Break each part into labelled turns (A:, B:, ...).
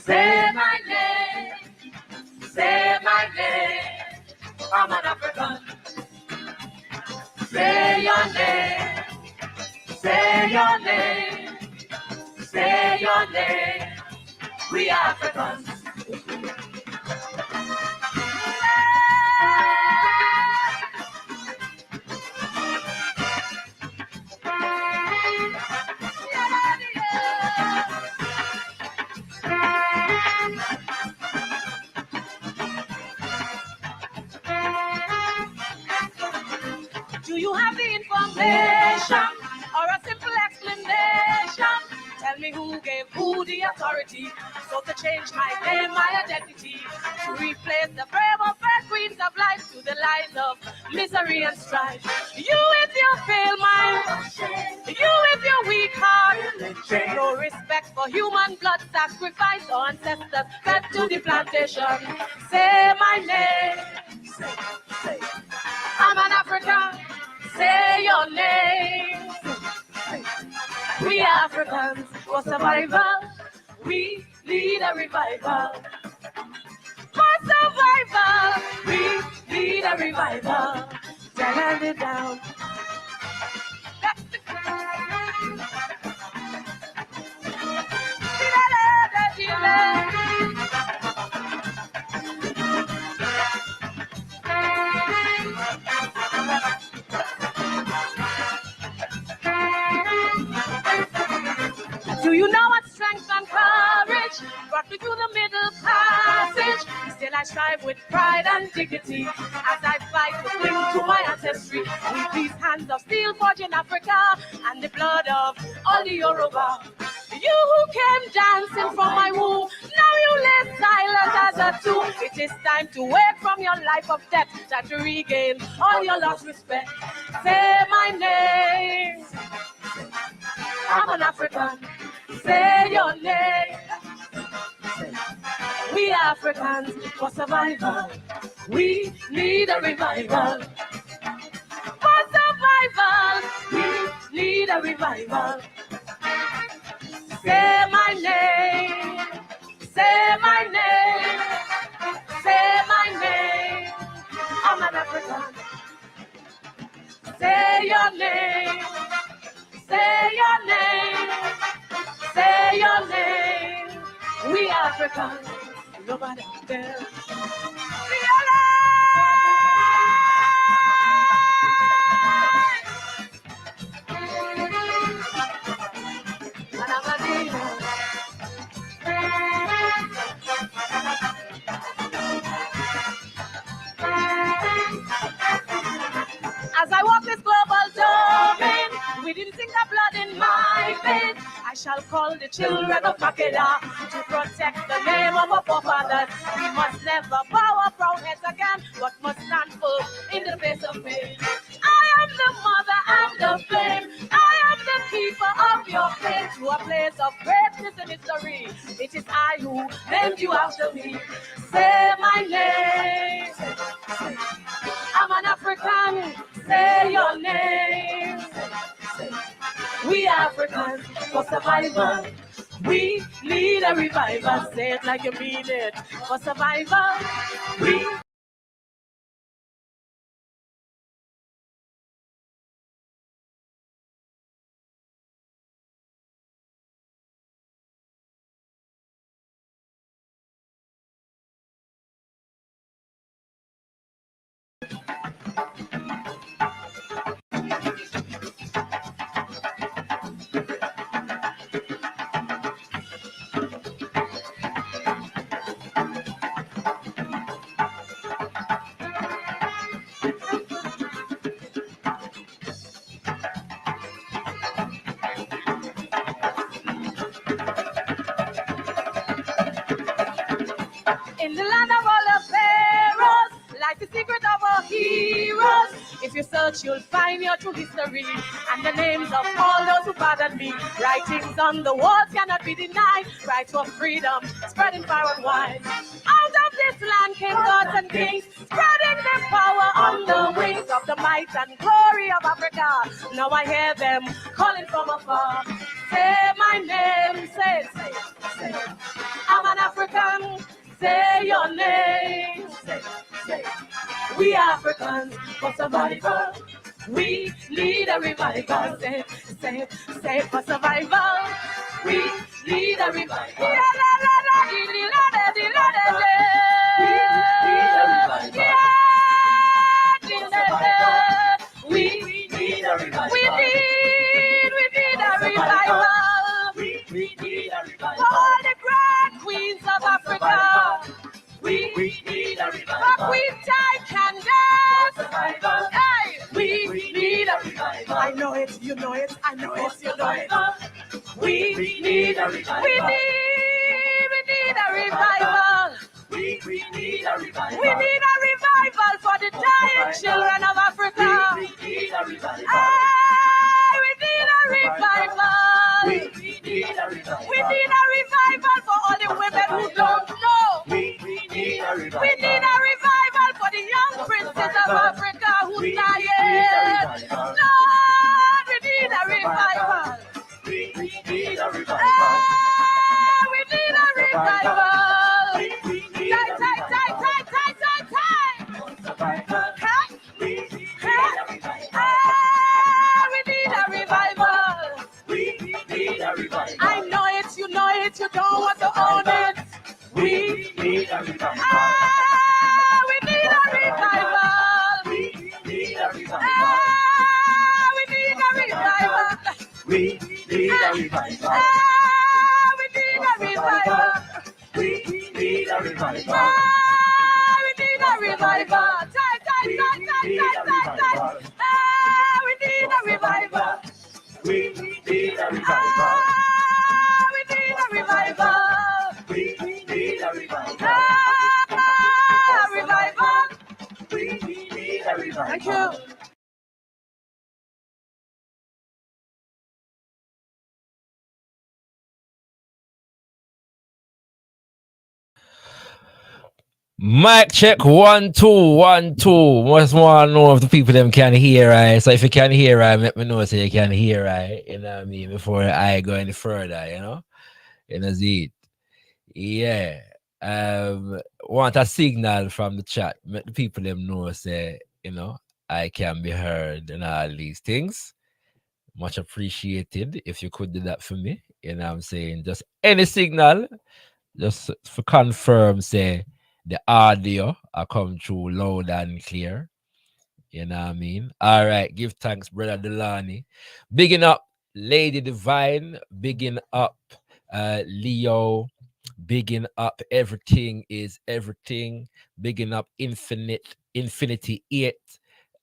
A: Say my name, say my name. I'm an African. Say your name, say your name, say your name. We Africans. Do you have the information or a simple explanation? Tell me who gave who the authority so to change my name, my identity, to replace the brave of fair queens of life to the lives of misery and strife. You with your pale mind, you with your weak heart, no respect for human blood sacrifice or ancestors fed to the plantation. Say my name, say, I'm an African. Say your name. We Africans for survival. We need a revival. For survival, we need a revival. Turn it down. That's the Do you know what strength and courage brought me through the middle passage? Still I strive with pride and dignity as I fight to cling to my ancestry. With these hands of steel forged in Africa and the blood of all the Yoruba. You who came dancing from my womb, now you lay silent as a tomb. It is time to wake from your life of death, time to regain all your lost respect. Say my name. I'm an African. Say your name. We Africans for survival. We need a revival. For survival, we need a revival. Say my name. Say my name. Say my name. I'm an African. Say your name. Say your name. Say your name. We Africans. Nobody there. As I walk this global domain, within single blood in my veins, I shall call the children of Makeda to protect the name of our forefathers. We must never bow our proud heads again, but must stand firm in the face of pain. I am the mother and the flame. I am the keeper of your faith to a place of greatness and history. It is I who named you after me. Say my name. I'm an African. Say your name. We Africans for survival. We need a revival. Say it like you mean it. For survival, we you search, you'll find your true history and the names of all those who pardoned me. Writings on the walls cannot be denied. Rights for freedom, spreading far and wide. Out of this land came gods and kings, spreading their power on the wings of the might and glory of Africa. Now I hear them calling from afar. Say my name, say. I'm an African. Say your name. Say. We Africans for survival. We need a revival. Say for survival. We need a revival. We need a revival. We need a revival. We need a revival. All the great queens of Africa. We need a revival. For Queen Candace. Hey, we need a revival. I know it, you know it, I know it, you know it. We need a revival. We need a revival. We need a revival. We need a revival for the dying children of Africa. We need a revival. We need a revival. We need a revival. We need a revival for all the women who don't know. We need a revival. We need a revival for the young princes of Africa who's dying. Lord, we need a revival. We need a revival. We need a revival. I know it, you know it, you don't want to own it. We need a revival. We need a revival. We need a revival. We need a revival. We need a revival. We need a revival. We need a revival. We need a revival. We need a revival. We need a revival. We need a revival. We need a revival. Revival. We need a revival. Thank you.
B: Mic check 1 2 1 2. Must want to know if the people them can hear right. So if you can hear right, let me know so you can hear right. You know what I mean? Before I go any further, you know? You know, see it. Yeah. Want a signal from the chat. Let the people them know say, you know, I can be heard and all these things. Much appreciated if you could do that for me. You know what I'm saying? Just any signal, just for confirm, say the audio I come through loud and clear. You know what I mean? All right. Give thanks, Brother Delani. Bigging up Lady Divine. Bigging up Leo. Bigging up Everything is Everything. Bigging up Infinity 8.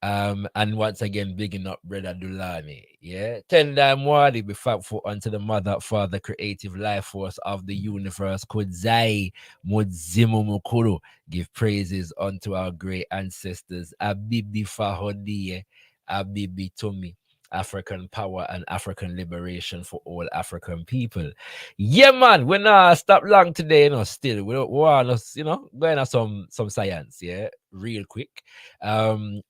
B: And once again, bigging up Brother Dulani. Yeah. 10 time worthy be thankful unto the Mother, Father, creative life force of the universe. Kudzai Mudzimu Mukuru. Give praises unto our great ancestors. Abibi Fahodie, Abibi Tumi. African power and African liberation for all African people. Yeah, man, we're not stop long today, you know. Still, we want us, you know, going on some science, yeah, real quick. And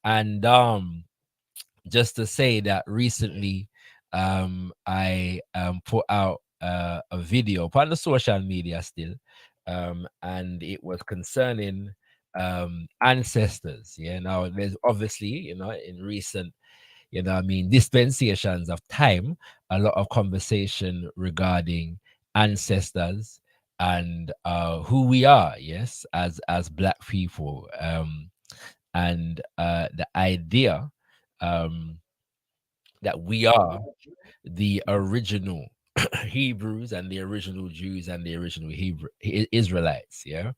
B: just to say that recently, I put out a video on the social media still, and it was concerning ancestors. Yeah, now there's obviously, you know, in recent, you know, I mean, dispensations of time, a lot of conversation regarding ancestors and who we are, yes, as Black people, and the idea that we are the original Hebrews and the original Jews and the original Israelites, yeah.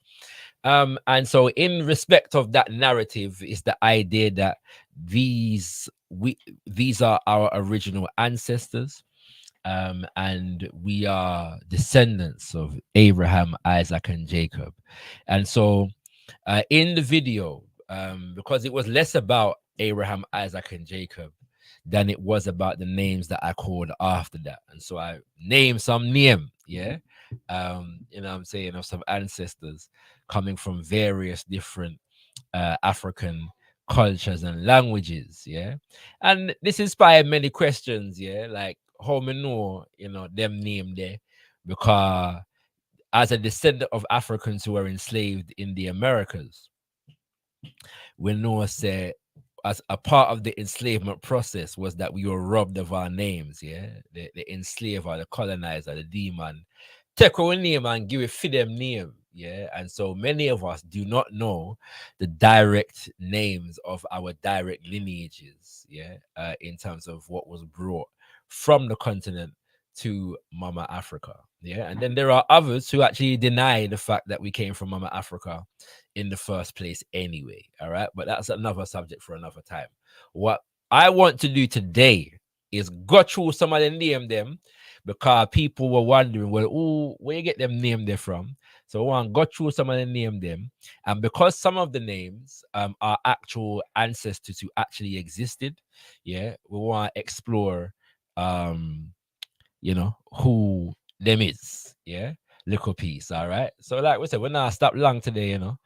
B: And so in respect of that narrative is the idea that these are our original ancestors, and we are descendants of Abraham, Isaac, and Jacob. And so in the video, because it was less about Abraham, Isaac, and Jacob than it was about the names that I called after that. And so I named some name, yeah. You know what I'm saying, of some ancestors coming from various different African cultures and languages, yeah. And this inspired many questions, yeah, like how me know, you know, them name there, because as a descendant of Africans who were enslaved in the Americas, we know say as a part of the enslavement process was that we were robbed of our names, yeah. The enslaver, the colonizer, the demon take our name and give it for them name, yeah. And so many of us do not know the direct names of our direct lineages, yeah, in terms of what was brought from the continent to Mama Africa, yeah. And then there are others who actually deny the fact that we came from Mama Africa in the first place anyway. All right. But that's another subject for another time. What I want to do today is go through some of the name them because people were wondering, well, ooh, where you get them name there from? So I want to go through some of the name them. And because some of the names are actual ancestors who actually existed, yeah, we want to explore um you know, who them is. Yeah. Little piece. All right. So, like we said, we're not stop long today, you know.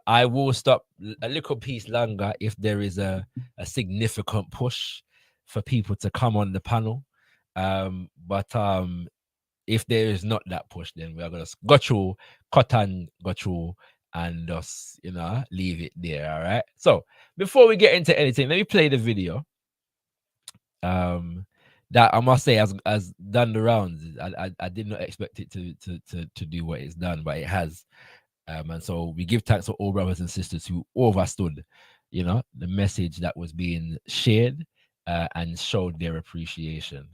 B: I will stop a little piece longer if there is a significant push for people to come on the panel. But if there is not that push, then we are gonna go through, cut and go through and just leave it there. All right. So before we get into anything, let me play the video um that I must say has done the rounds. I did not expect it to do what it's done, but it has. And so we give thanks to all brothers and sisters who overstood, the message that was being shared and showed their appreciation.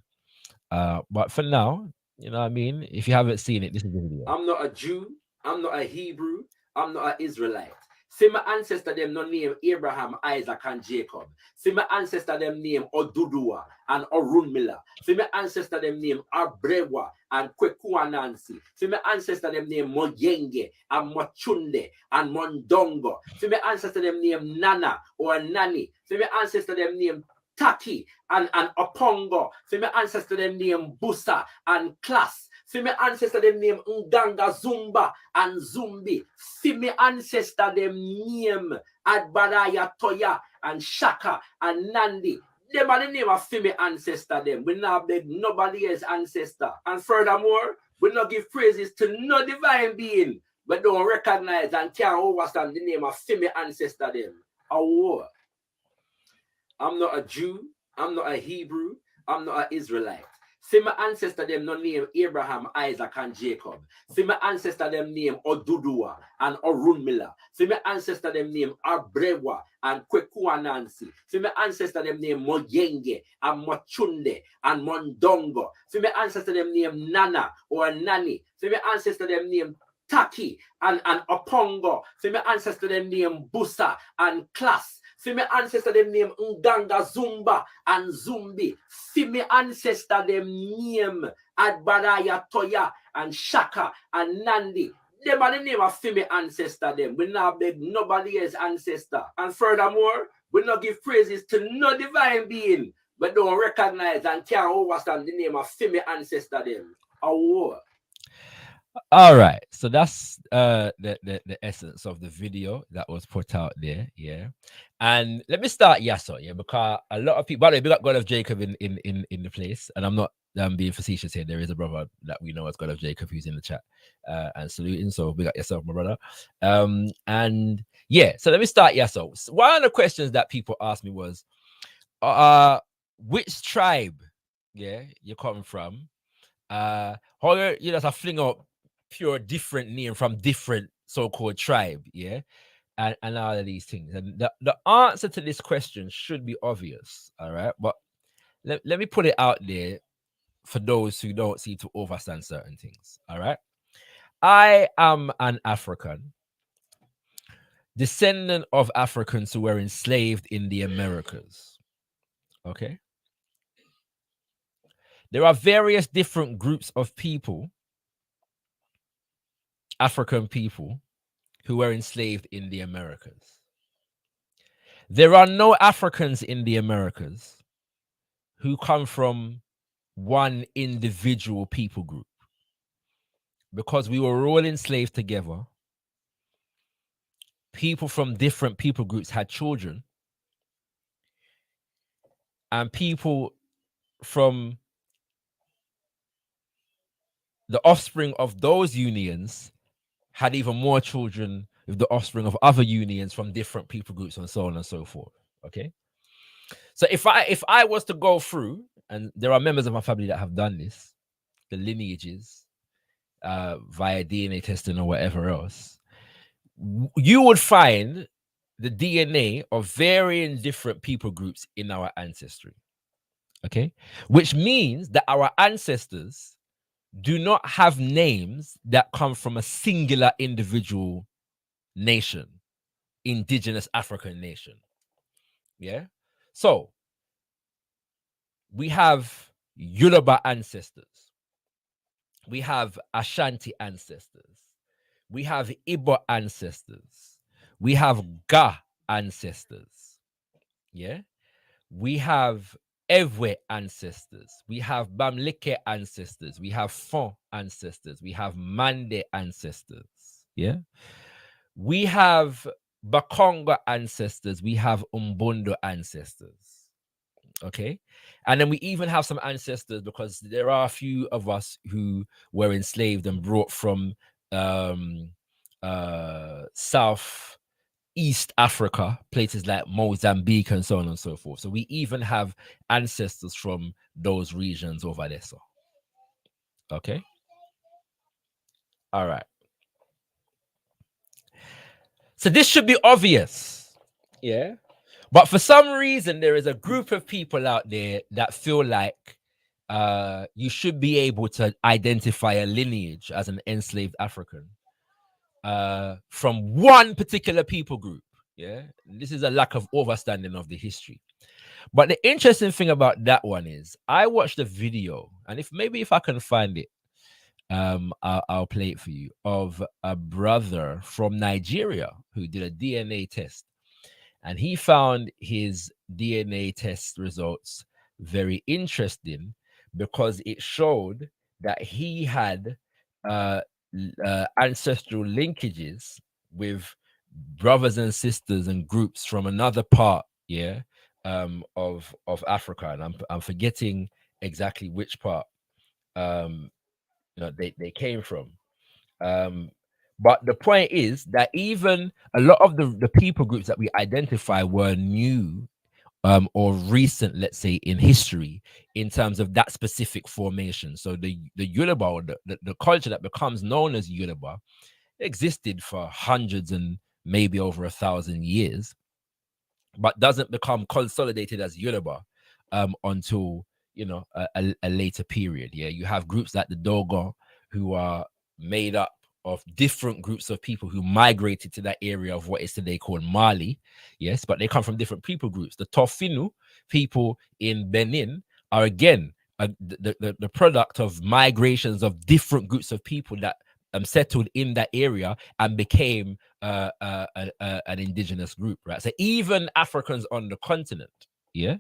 B: But for now, you know what I mean? If you haven't seen it, this is the video.
A: I'm not a Jew. I'm not a Hebrew. I'm not an Israelite. See my ancestor them no name Abraham, Isaac, and Jacob. See my ancestor them name Odudua and Orunmila. See my ancestor them name Abrewa and Kwekuanansi. See my ancestor them name Moyenge and Mochunde and Mondongo. See my ancestor them name Nana or Nani. See my ancestor them name Taki and Opongo. See my ancestor them name Busa and Class. See my ancestor them name Nganga Zumba and Zumbi. See my ancestor them name Adbaraya Toya and Shaka and Nandi. Them are the name of my ancestor them. We not beg nobody else's ancestor. And furthermore, we not give praises to no divine being, but don't recognize and can't understand the name of my ancestor them. Oh, I'm not a Jew. I'm not a Hebrew. I'm not an Israelite. See my ancestor them no name Abraham, Isaac, and Jacob. See my ancestor them name Odudua and Orunmila. See my ancestor them name Abrewa and Kwekuanansi. See my ancestor them name Moyenge and Mochunde and Mondongo. See my ancestor them name Nana or Nani. See my ancestor them name Taki and Opongo. See my ancestor them name Busa and Class. See my ancestor them name Nganga Zumba and Zumbi. See my ancestor them name Adbaraya Toya and Shaka and Nandi. Them are the name of my ancestor them. We not beg nobody else's ancestor. And furthermore, we not give praises to no divine being, but don't recognize and can't understand the name of my ancestor them. Oh.
B: All right, so that's the essence of the video that was put out there, yeah. And let me start Yasso, yeah, because a lot of people, by the way, we got God of Jacob in the place, and I'm not being facetious here. There is a brother that we know as God of Jacob who's in the chat and saluting. So we got yourself, my brother. And yeah, so let me start Yasso. So one of the questions that people asked me was, which tribe, yeah, you're coming from? How you just a fling out pure different name from different so-called tribe, yeah, and all of these things. And the answer to this question should be obvious, all right, but let me put it out there for those who don't seem to understand certain things. All right, I am an African descendant of Africans who were enslaved in the Americas. Okay, there are various different groups of people, African people, who were enslaved in the Americas. There are no Africans in the Americas who come from one individual people group, because we were all enslaved together. People from different people groups had children, and people from the offspring of those unions had even more children with the offspring of other unions from different people groups, and so on and so forth. Okay. So if I was to go through, and there are members of my family that have done this, the lineages via DNA testing or whatever else, you would find the DNA of varying different people groups in our ancestry. Okay. Which means that our ancestors do not have names that come from a singular individual nation, indigenous African nation. Yeah. So we have Yoruba ancestors, we have Ashanti ancestors, we have Igbo ancestors, we have Ga ancestors. Yeah. We have Ewe ancestors, we have Bamleke ancestors, we have Fon ancestors, we have Mande ancestors. Yeah. We have Bakonga ancestors, we have Umbondo ancestors. Okay. And then we even have some ancestors, because there are a few of us who were enslaved and brought from um South East Africa, places like Mozambique and so on and so forth. So we even have ancestors from those regions over there. So, okay. All right. So this should be obvious. Yeah. But for some reason, there is a group of people out there that feel like you should be able to identify a lineage as an enslaved African from one particular people group. Yeah. This is a lack of understanding of the history. But the interesting thing about that one is I watched a video, and if I can find it, I'll play it for you, of a brother from Nigeria who did a DNA test, and he found his DNA test results very interesting, because it showed that he had uh, ancestral linkages with brothers and sisters and groups from another part, yeah, of Africa, and I'm forgetting exactly which part they came from. Um, but the point is that even a lot of the people groups that we identify were new or recent, let's say, in history, in terms of that specific formation. So the Yoruba, or the culture that becomes known as Yoruba, existed for hundreds and maybe over 1,000 years, but doesn't become consolidated as Yoruba until a later period. Yeah, you have groups like the Dogon, who are made up of different groups of people who migrated to that area of what is today called Mali. Yes, but they come from different people groups. The Tofinu people in Benin are again the product of migrations of different groups of people that settled in that area and became an indigenous group, right? So even Africans on the continent, yeah,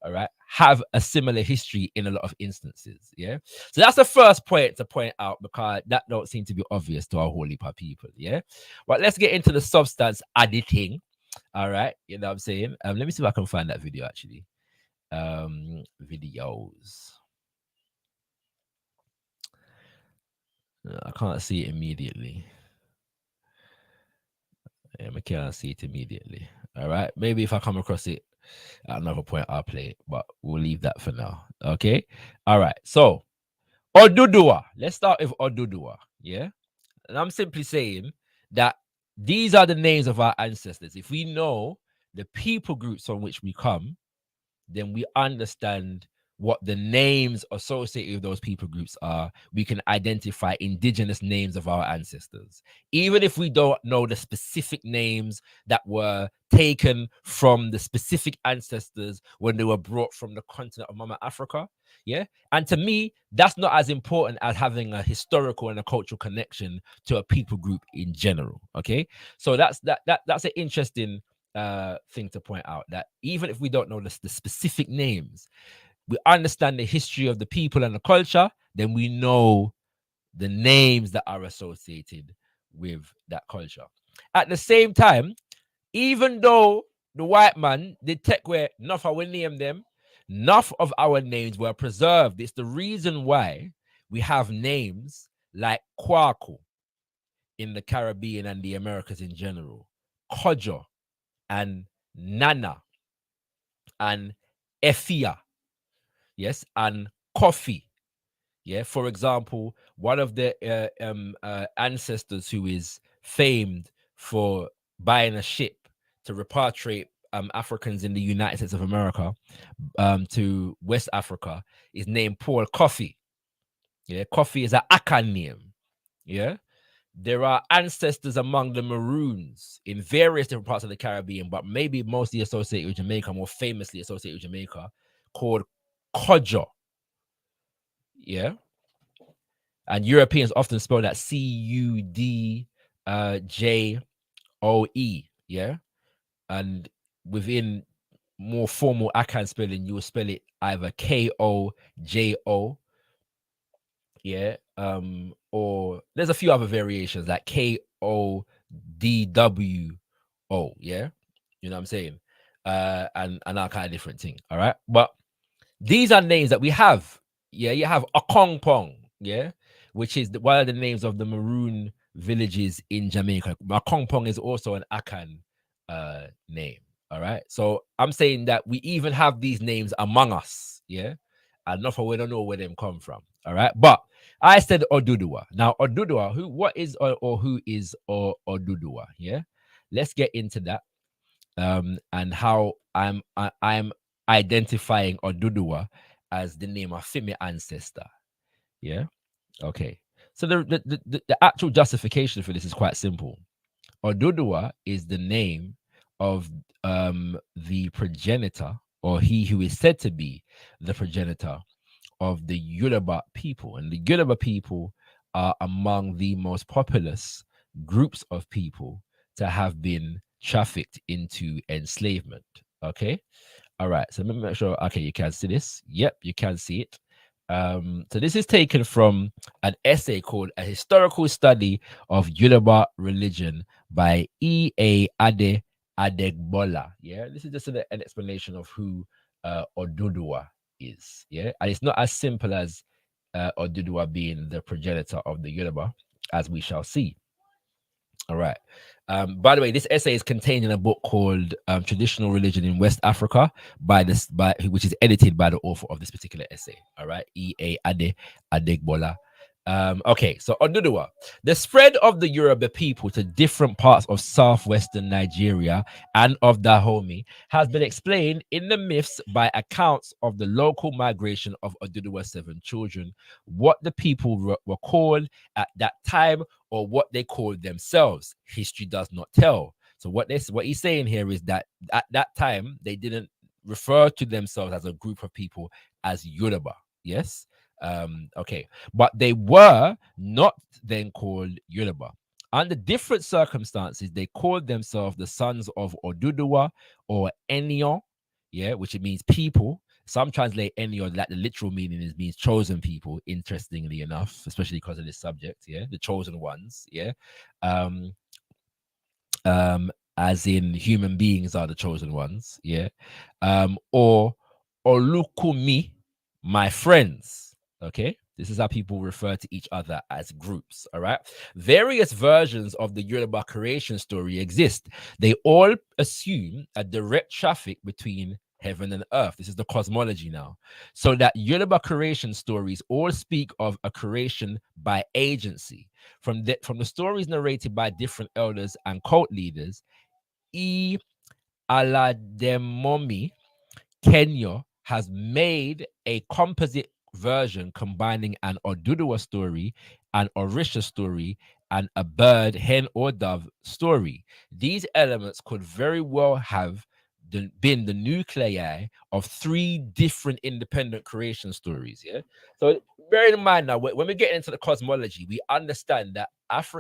B: all right, have a similar history in a lot of instances, yeah. So that's the first point to point out, because that don't seem to be obvious to our whole heap of people, yeah. But let's get into the substance editing, all right. You know what I'm saying? Let me see if I can find that video actually. Videos. I can't see it immediately. I can't see it immediately. All right. Maybe if I come across it at another point, I'll play it, but we'll leave that for now. Okay. All right. So, Odudua. Let's start with Odudua. Yeah. And I'm simply saying that these are the names of our ancestors. If we know the people groups on which we come, then we understand what the names associated with those people groups are. We can identify indigenous names of our ancestors, even if we don't know the specific names that were taken from the specific ancestors when they were brought from the continent of Mama Africa. Yeah. And to me, that's not as important as having a historical and a cultural connection to a people group in general. Okay. So that's an interesting thing to point out, that even if we don't know the specific names, we understand the history of the people and the culture, then we know the names that are associated with that culture. At the same time, even though the white man did take where enough of our name them, enough of our names were preserved. It's the reason why we have names like Kwaku in the Caribbean and the Americas in general, Kojo and Nana and Efia, yes, and Coffee. Yeah, for example, one of the ancestors who is famed for buying a ship to repatriate Africans in the United States of America to West Africa is named Paul Coffee. Yeah, Coffee is an Akan name. Yeah, there are ancestors among the Maroons in various different parts of the Caribbean, but maybe mostly associated with Jamaica, more famously associated with Jamaica, called Kojo. Yeah, and Europeans often spell that Cudjoe. Yeah, and within more formal Akan spelling, you will spell it either Kojo. Yeah, or there's a few other variations like Kodwo. Yeah, you know what I'm saying, and that kind of different thing. All right, but these are names that we have. Yeah, you have Akong Pong, yeah, which is one of the names of the maroon villages in Jamaica. Akong Pong is also an Akan name. All right. So I'm saying that we even have these names among us, yeah. And not for we don't know where them come from. All right. But I said Oduduwa. Now, Oduduwa, what is or who is Oduduwa? Yeah. Let's get into that and how I'm identifying Oduduwa as the name of my ancestor. Yeah. Okay. So the actual justification for this is quite simple. Oduduwa is the name of the progenitor, or he who is said to be the progenitor of the Yoruba people. And the Yoruba people are among the most populous groups of people to have been trafficked into enslavement. Okay. All right. So let me make sure. Okay, you can see this. Yep, you can see it. So this is taken from an essay called A Historical Study of Yoruba Religion by E.A. Adegbola. Yeah, this is just an explanation of who Oduduwa is. Yeah, and it's not as simple as Oduduwa being the progenitor of the Yoruba, as we shall see. All right. By the way, this essay is contained in a book called "Traditional Religion in West Africa" which is edited by the author of this particular essay. All right, E.A. Adegbola. Okay, so Oduduwa, the spread of the Yoruba people to different parts of southwestern Nigeria and of Dahomey has been explained in the myths by accounts of the local migration of Oduduwa's 7 children, what the people were called at that time, or what they called themselves. History does not tell. So what he's saying here is that at that time they didn't refer to themselves as a group of people as Yoruba. Yes. Okay, but they were not then called Yoruba. Under different circumstances, they called themselves the sons of Oduduwa or Enyo, yeah, which it means people. Some translate Enyo, like the literal meaning is means chosen people, interestingly enough, especially because of this subject, yeah, the chosen ones, yeah. Um, as in human beings are the chosen ones, yeah. Or Olukumi, my friends. Okay, this is how people refer to each other as groups. All right, various versions of the Yoruba creation story exist. They all assume a direct traffic between heaven and earth. This is the cosmology now. So that Yoruba creation stories all speak of a creation by agency. From the stories narrated by different elders and cult leaders, E. Alademomi Kenya has made a composite version combining an Oduduwa story, an Orisha story, and a bird, hen, or dove story. These elements could very well have been the nuclei of three different independent creation stories. Yeah. So bear in mind now, when we get into the cosmology, we understand that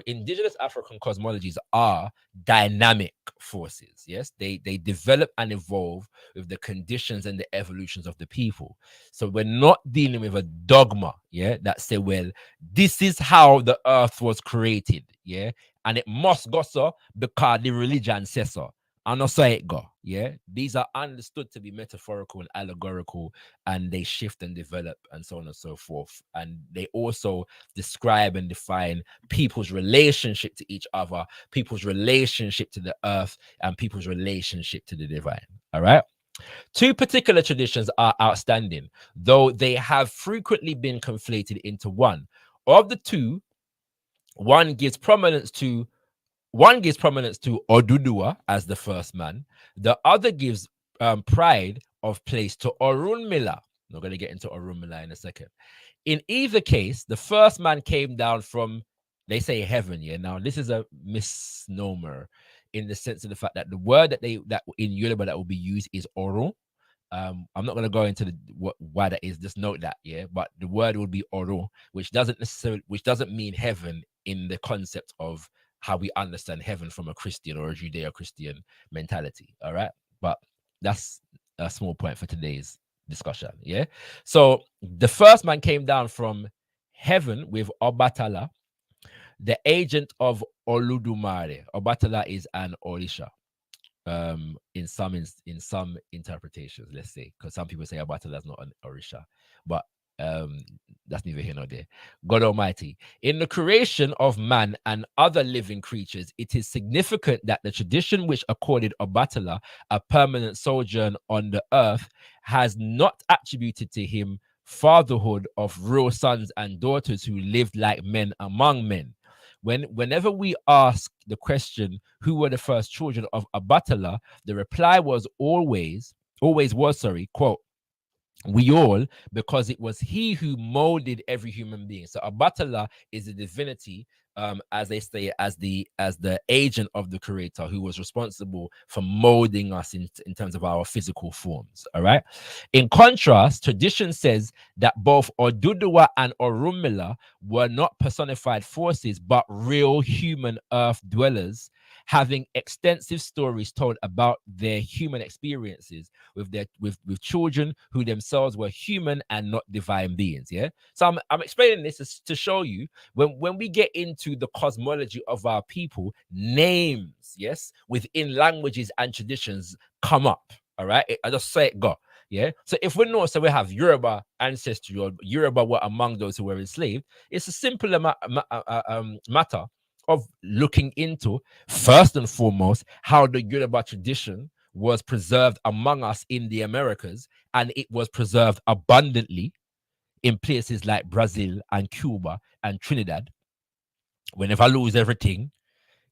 B: indigenous African cosmologies are dynamic forces. Yes, they develop and evolve with the conditions and the evolutions of the people. So we're not dealing with a dogma, yeah, that say, well, this is how the earth was created, yeah, and it must go so because the religion says so. And also it go, yeah. These are understood to be metaphorical and allegorical, and they shift and develop and so on and so forth. And they also describe and define people's relationship to each other, people's relationship to the earth, and people's relationship to the divine. All right. Two particular traditions are outstanding, though they have frequently been conflated into one. Of the two, one gives prominence to Oduduwa as the first man. The other gives pride of place to Orunmila. I'm going to get into Orunmila in a second. In either case, the first man came down from, they say, heaven. Yeah. Now, this is a misnomer in the sense of the fact that the word that in Yoruba that will be used is Orun. I'm not going to go into why that is. Just note that, yeah. But the word would be Oro, which doesn't mean heaven in the concept of how we understand heaven from a Christian or a Judeo-Christian mentality. All right, but that's a small point for today's discussion. Yeah. So the first man came down from heaven with Obatala, the agent of Oludumare. Obatala is an Orisha in some interpretations, let's say, because some people say Abatala is not an Orisha, but um that's neither here nor there. God Almighty, in the creation of man and other living creatures, it is significant that the tradition which accorded Obatala a permanent sojourn on the earth has not attributed to him fatherhood of real sons and daughters who lived like men among men. Whenever we ask the question, who were the first children of Abatala, the reply was always was, sorry, quote, we all, because it was he who molded every human being. So Abatala is a divinity, as they say, as the agent of the creator who was responsible for molding us in terms of our physical forms. All right. In contrast, tradition says that both Oduduwa and Orunmila were not personified forces, but real human earth dwellers, having extensive stories told about their human experiences with children who themselves were human and not divine beings. Yeah. So I'm explaining this to show you when we get into the cosmology of our people, names, yes, within languages and traditions come up. All right. I just say it go. Yeah. So if we know, so we have Yoruba ancestry, or Yoruba were among those who were enslaved, it's a simple matter of looking into, first and foremost, how the Yoruba tradition was preserved among us in the Americas, and it was preserved abundantly in places like Brazil and Cuba and Trinidad. Whenever I lose everything,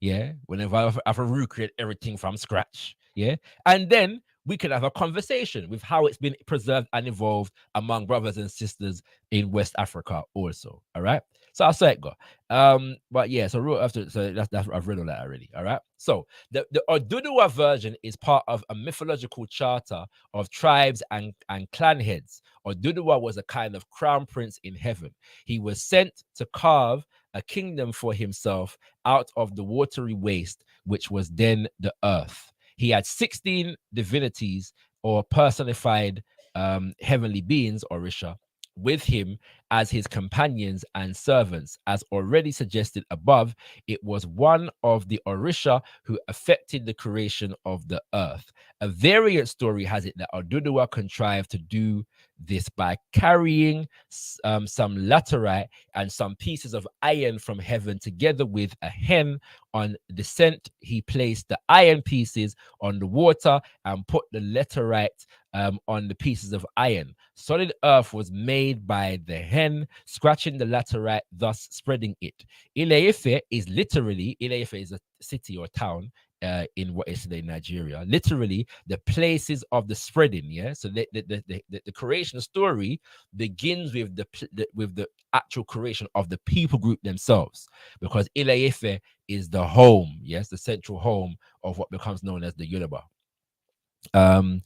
B: yeah, whenever I have to recreate everything from scratch, yeah, and then we can have a conversation with how it's been preserved and evolved among brothers and sisters in West Africa also. All right. So I'll say it go. But yeah, so after, so that's I've read all that already. All right. So the Oduduwa version is part of a mythological charter of tribes and clan heads. Oduduwa was a kind of crown prince in heaven. He was sent to carve a kingdom for himself out of the watery waste, which was then the earth. He had 16 divinities or personified heavenly beings, Orisha, with him as his companions and servants. As already suggested above, it was one of the Orisha who affected the creation of the earth. A variant story has it that Oduduwa contrived to do this by carrying some laterite and some pieces of iron from heaven together with a hen. On descent, he placed the iron pieces on the water and put the laterite on the pieces of iron. Solid earth was made by the hen, scratching the laterite, thus spreading it. Ile-Ife is a city or town in what is today Nigeria. Literally, the places of the spreading. Yeah, so the creation story begins with the actual creation of the people group themselves, because Ile-Ife is the home, yes, the central home of what becomes known as the Yoruba. Um,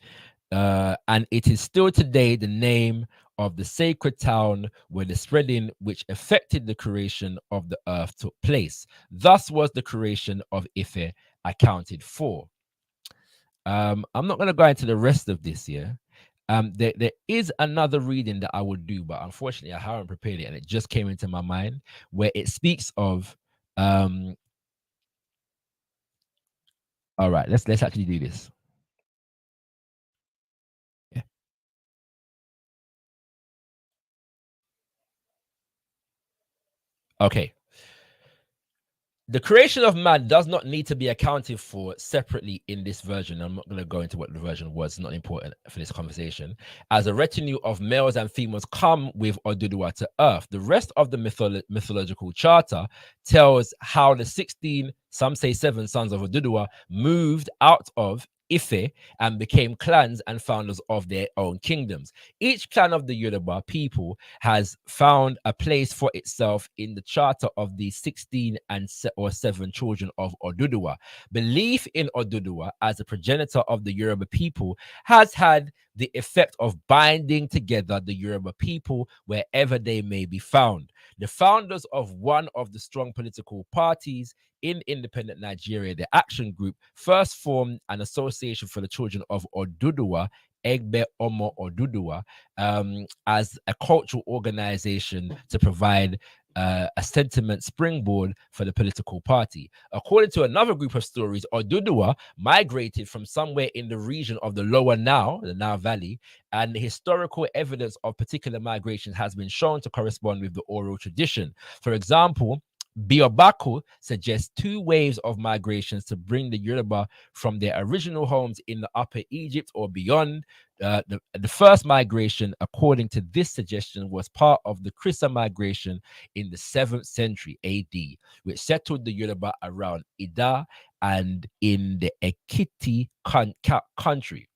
B: and it is still today the name of the sacred town where the spreading which affected the creation of the earth took place. Thus was the creation of Ife accounted for. I'm not going to go into the rest of this here. There is another reading that I would do, but unfortunately I haven't prepared it, and it just came into my mind where it speaks of. All right, let's actually do this. Yeah. Okay. The creation of man does not need to be accounted for separately in this version. I'm not going to go into what the version was, it's not important for this conversation. As a retinue of males and females come with Oduduwa to earth, the rest of the mythological charter tells how the 16, some say 7 sons of Oduduwa moved out of Ife and became clans and founders of their own kingdoms. Each clan of the Yoruba people has found a place for itself in the charter of the 16 or 7 children of Oduduwa. Belief in Oduduwa as a progenitor of the Yoruba people has had the effect of binding together the Yoruba people wherever they may be found. The founders of one of the strong political parties in independent Nigeria, the Action Group, first formed an association for the children of Oduduwa, Egbe Omo Oduduwa, as a cultural organization to provide a sentiment springboard for the political party. According to another group of stories, Oduduwa migrated from somewhere in the region of the lower Nile, the Nile Valley, and the historical evidence of particular migrations has been shown to correspond with the oral tradition. For example, Biobaku suggests 2 waves of migrations to bring the Yoruba from their original homes in the Upper Egypt or beyond. The first migration, according to this suggestion, was part of the Krissa migration in the 7th century AD, which settled the Yoruba around Ida and in the Ekiti country.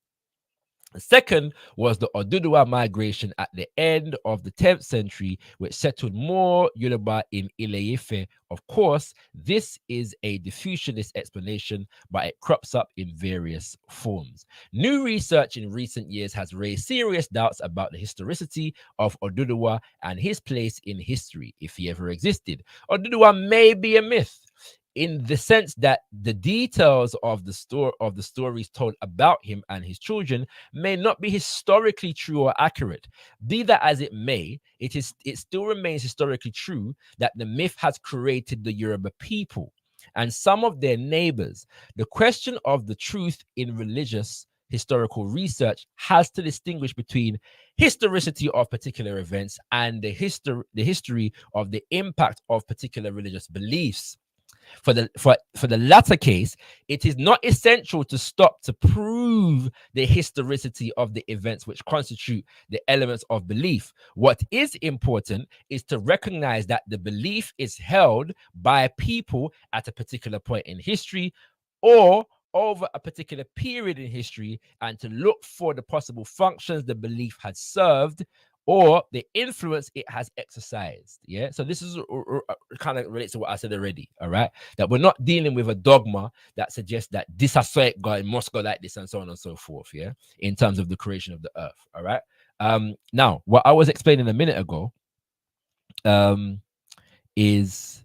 B: The second was the Oduduwa migration at the end of the 10th century, which settled more Yoruba in Ile-Ife. Of course, this is a diffusionist explanation, but it crops up in various forms. New research in recent years has raised serious doubts about the historicity of Oduduwa and his place in history, if he ever existed. Oduduwa may be a myth, in the sense that the details of the stories told about him and his children may not be historically true or accurate. Be that as it may, it still remains historically true that the myth has created the Yoruba people and some of their neighbors. The question of the truth in religious historical research has to distinguish between historicity of particular events and the history of the impact of particular religious beliefs. For the latter case, it is not essential to stop to prove the historicity of the events which constitute the elements of belief. What is important is to recognize that the belief is held by people at a particular point in history or over a particular period in history, and to look for the possible functions the belief had served or the influence it has exercised. Yeah. So this is kind of relates to what I said already. All right. That we're not dealing with a dogma that suggests that this has so it God must go like this and so on and so forth. Yeah. In terms of the creation of the earth. All right. Now, what I was explaining a minute ago is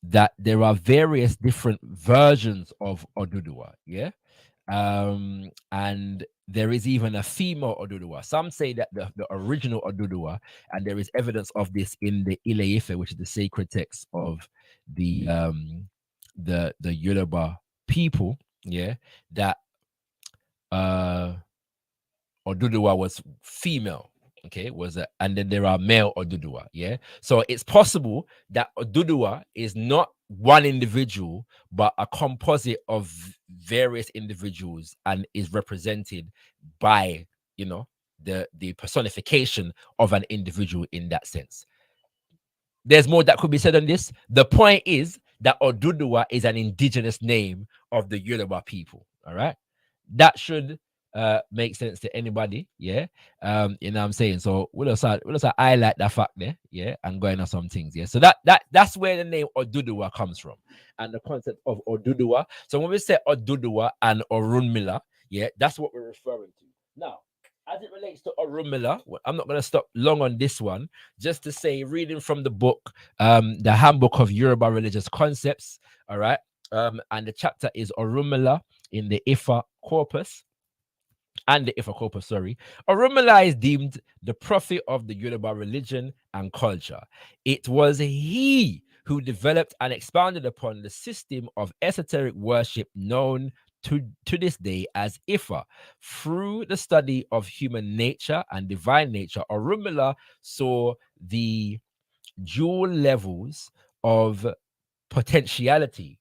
B: that there are various different versions of Oduduwa. Yeah. And there is even a female Oduduwa. Some say that the original Oduduwa, and there is evidence of this in the Ile-Ife, which is the sacred text of the Yoruba people, yeah, that Oduduwa was female. Okay, and then there are male Oduduwa. Yeah, so it's possible that Oduduwa is not one individual, but a composite of various individuals, and is represented by the personification of an individual in that sense. There's more that could be said on this. The point is that Oduduwa is an indigenous name of the Yoruba people. All right, that should make sense to anybody. Yeah, you know what I'm saying. So we'll also highlight that fact there. Yeah, and going on some things. Yeah, so that's where the name Oduduwa comes from, and the concept of Oduduwa. So when we say Oduduwa and Orunmila, Yeah, that's what we're referring to. Now, as it relates to Orunmila, I'm not going to stop long on this one. Just to say, reading from the book, the Handbook of Yoruba Religious Concepts. All right, and the chapter is Orunmila in the Ifa corpus. And the Ifa corpus, sorry. Orunmila is deemed the prophet of the Yoruba religion and culture. It was he who developed and expounded upon the system of esoteric worship known to this day as Ifa. Through the study of human nature and divine nature, Orunmila saw the dual levels of potentiality.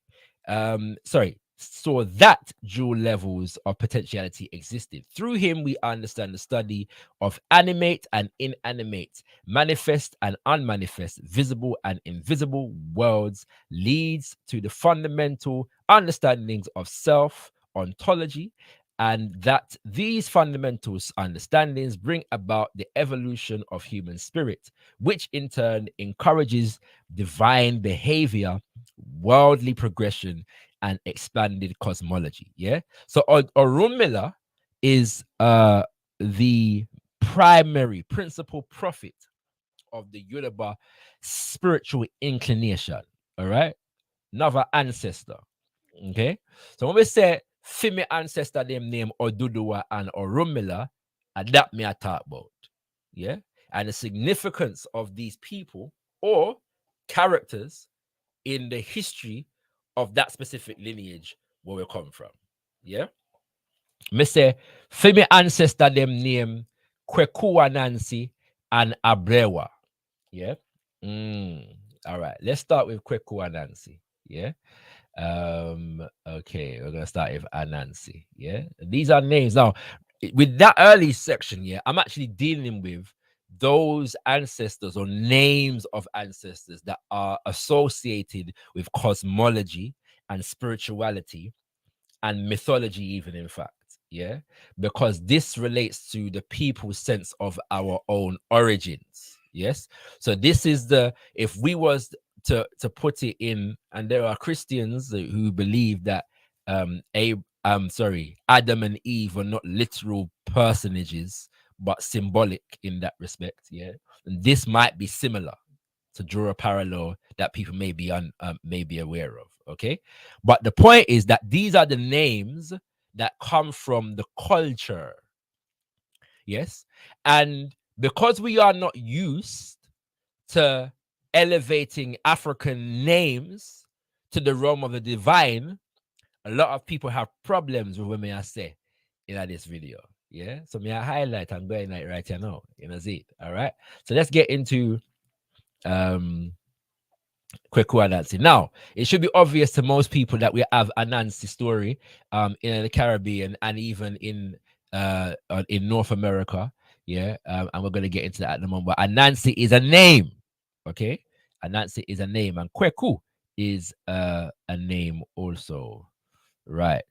B: So that dual levels of potentiality existed. Through him, we understand the study of animate and inanimate, manifest and unmanifest, visible and invisible worlds, leads to the fundamental understandings of self, ontology, and that these fundamentals understandings bring about the evolution of human spirit, which in turn encourages divine behavior, worldly progression, and expanded cosmology. Yeah. So Orunmila is the primary principal prophet of the Yoruba spiritual inclination. All right. Another ancestor. Okay. So when we say Fimi ancestor them name Oduduwa and Orunmila, that me I talk about. Yeah. And the significance of these people or characters in the history of that specific lineage where we come from. Yeah. Me say, for me ancestor them name Kwekua Nancy and Abrewa. Yeah. All right. Let's start with Kwekua Nancy. Yeah. Okay, we're gonna start with Anansi. Yeah, these are names. Now, with that early section, yeah, I'm actually dealing with those ancestors or names of ancestors that are associated with cosmology and spirituality and mythology, even in fact. Yeah, because this relates to the people's sense of our own origins. Yes, so this is the, if we was to put it in, and there are Christians who believe that Adam and Eve are not literal personages but symbolic in that respect. Yeah, and this might be similar, to draw a parallel that people may be aware of. Okay, but the point is that these are the names that come from the culture. Yes, and because we are not used to elevating African names to the realm of the divine, a lot of people have problems with what may I say in this video. Yeah, so may I highlight and going like right here now. You know, see, all right. So let's get into Kweku Anansi. Now, it should be obvious to most people that we have Anansi story in the Caribbean and even in North America. Yeah, and we're going to get into that at the moment. But Anansi is a name, okay? Anansi is a name, and Kweku is a name also, right?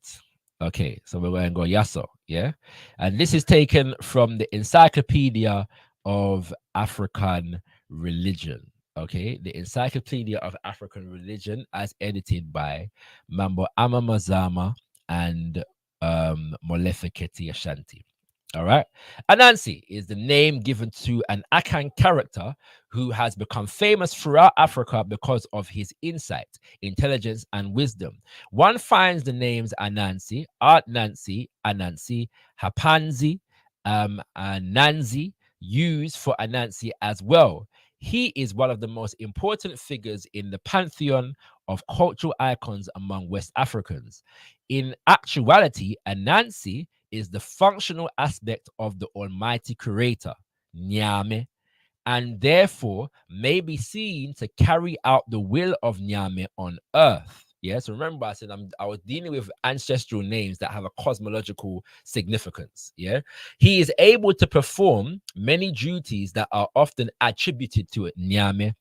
B: Okay, so we're going to go Yaso, yeah? And this is taken from the Encyclopedia of African Religion. Okay, the Encyclopedia of African Religion, as edited by Mambo Amamazama and Molefeketi Ashanti. All right. Anansi is the name given to an Akan character who has become famous throughout Africa because of his insight, intelligence, and wisdom. One finds the names Anansi, Art Nancy, Anansi, Hapanzi, and Nanzi used for Anansi as well. He is one of the most important figures in the pantheon of cultural icons among West Africans. In actuality, Anansi is the functional aspect of the Almighty Creator, Nyame, and therefore may be seen to carry out the will of Nyame on earth. Yes, remember I said I was dealing with ancestral names that have a cosmological significance. Yeah, he is able to perform many duties that are often attributed to it, Nyame.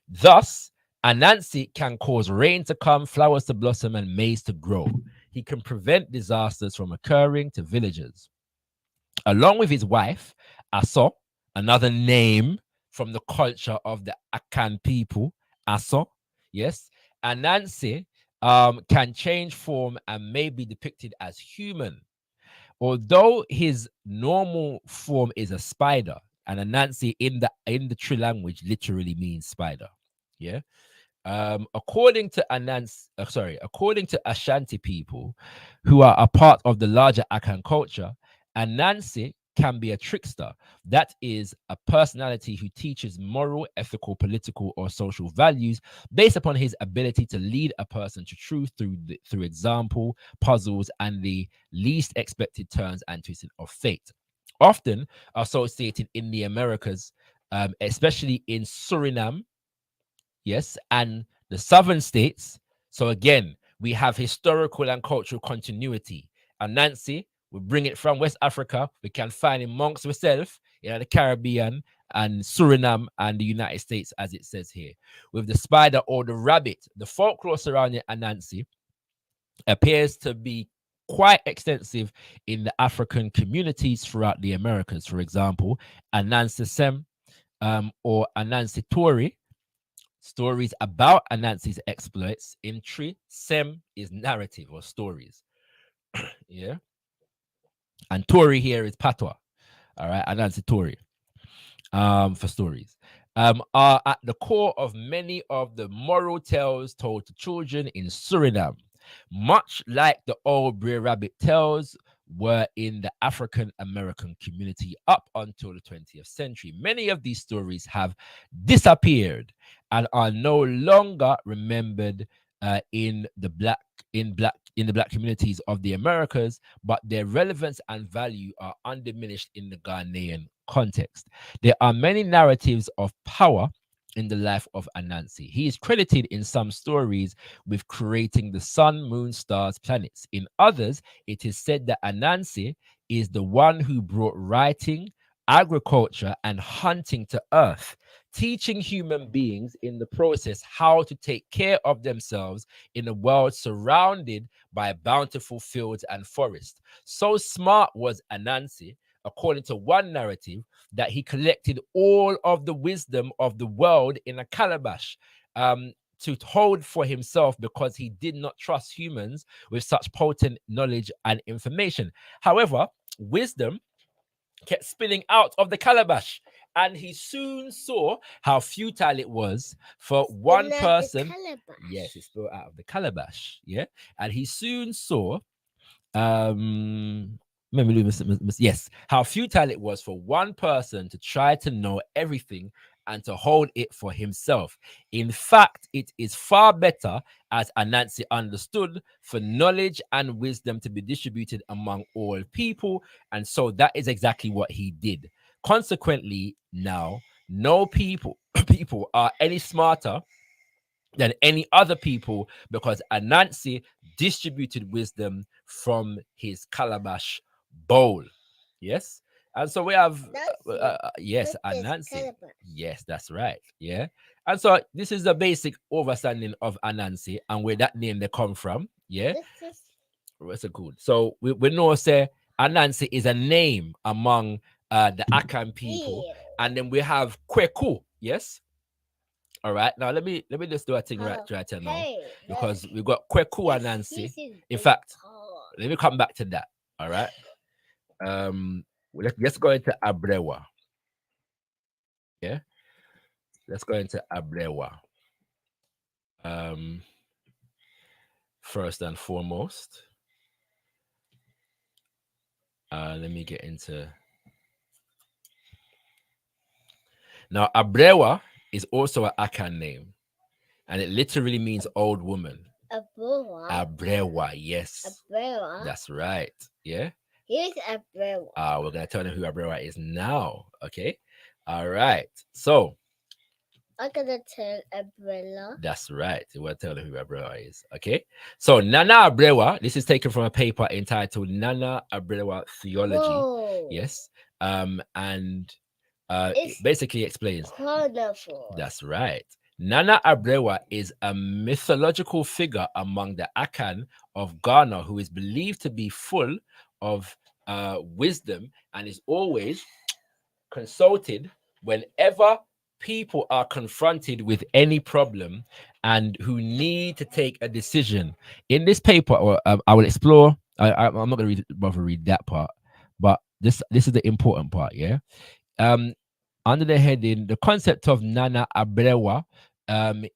B: Thus, Anansi can cause rain to come, flowers to blossom, and maize to grow. He can prevent disasters from occurring to villagers. Along with his wife, Aso, another name from the culture of the Akan people, Aso, yes, Anansi can change form and may be depicted as human. Although his normal form is a spider, and Anansi in the Tree language literally means spider. Yeah. According to Ashanti people who are a part of the larger Akan culture, Anansi can be a trickster. That is a personality who teaches moral, ethical, political, or social values based upon his ability to lead a person to truth through example, puzzles, and the least expected turns and twists of fate. Often associated in the Americas, especially in Suriname, yes, and the southern states. So again, we have historical and cultural continuity. And Nancy, we bring it from West Africa. We can find it amongst ourselves in the Caribbean and Suriname and the United States, as it says here. With the spider or the rabbit, the folklore surrounding Anansi appears to be quite extensive in the African communities throughout the Americas. For example, Anansi Sem or Anansi Tori. Stories about Anansi's exploits in Tree. Sem is narrative or stories. Yeah. And Tori here is Patois. All right. Anansi Tori for stories. Are at the core of many of the moral tales told to children in Suriname. Much like the old Brer Rabbit tales were in the African American community up until the 20th century. Many of these stories have disappeared and are no longer remembered in the black communities of the Americas, but their relevance and value are undiminished in the Ghanaian context. There are many narratives of power in the life of Anansi. He is credited in some stories with creating the sun, moon, stars, planets. In others, it is said that Anansi is the one who brought writing, agriculture, and hunting to earth, teaching human beings in the process how to take care of themselves in a world surrounded by bountiful fields and forests. So smart was Anansi, according to one narrative, that he collected all of the wisdom of the world in a calabash to hold for himself because he did not trust humans with such potent knowledge and information. However, wisdom kept spilling out of the calabash, and he soon saw how futile it was for one person. Yes, it spilled out of the calabash. Yeah, and he soon saw yes, how futile it was for one person to try to know everything and to hold it for himself. In fact, it is far better, as Anansi understood, for knowledge and wisdom to be distributed among all people, and so that is exactly what he did. Consequently, now no people are any smarter than any other people because Anansi distributed wisdom from his calabash bowl. Yes. And so we have, yes, Anansi. Yes, that's right. Yeah. And so this is the basic understanding of Anansi and where that name they come from. Yeah. That's a good. So we know say Anansi is a name among the Akan people. And then we have Kweku. Yes. All right, now let me just do a thing right now because we've got Kweku and Nancy. In fact, let me come back to that. All right, let's go into Abrewa. Yeah, let's go into Abrewa. Um, First and foremost, let me get into now. Abrewa is also an Akan name, and it literally means old woman. Abrewa, yes. Abrewa. That's right. Yeah. Here's Abrewa. We're gonna tell them who Abrewa is now. Okay. All right. So I'm gonna tell Abrewa. That's right. We'll tell them who Abrewa is. Okay. So Nana Abrewa. This is taken from a paper entitled Nana Abrewa Theology. Whoa. Yes. And it basically explains. Colorful. That's right. Nana Abrewa is a mythological figure among the Akan of Ghana who is believed to be full of wisdom and is always consulted whenever people are confronted with any problem and who need to take a decision. In this paper, I will explore I'm not gonna bother read that part, but this is the important part. Yeah. Um, Under the heading, the concept of Nana Abrewa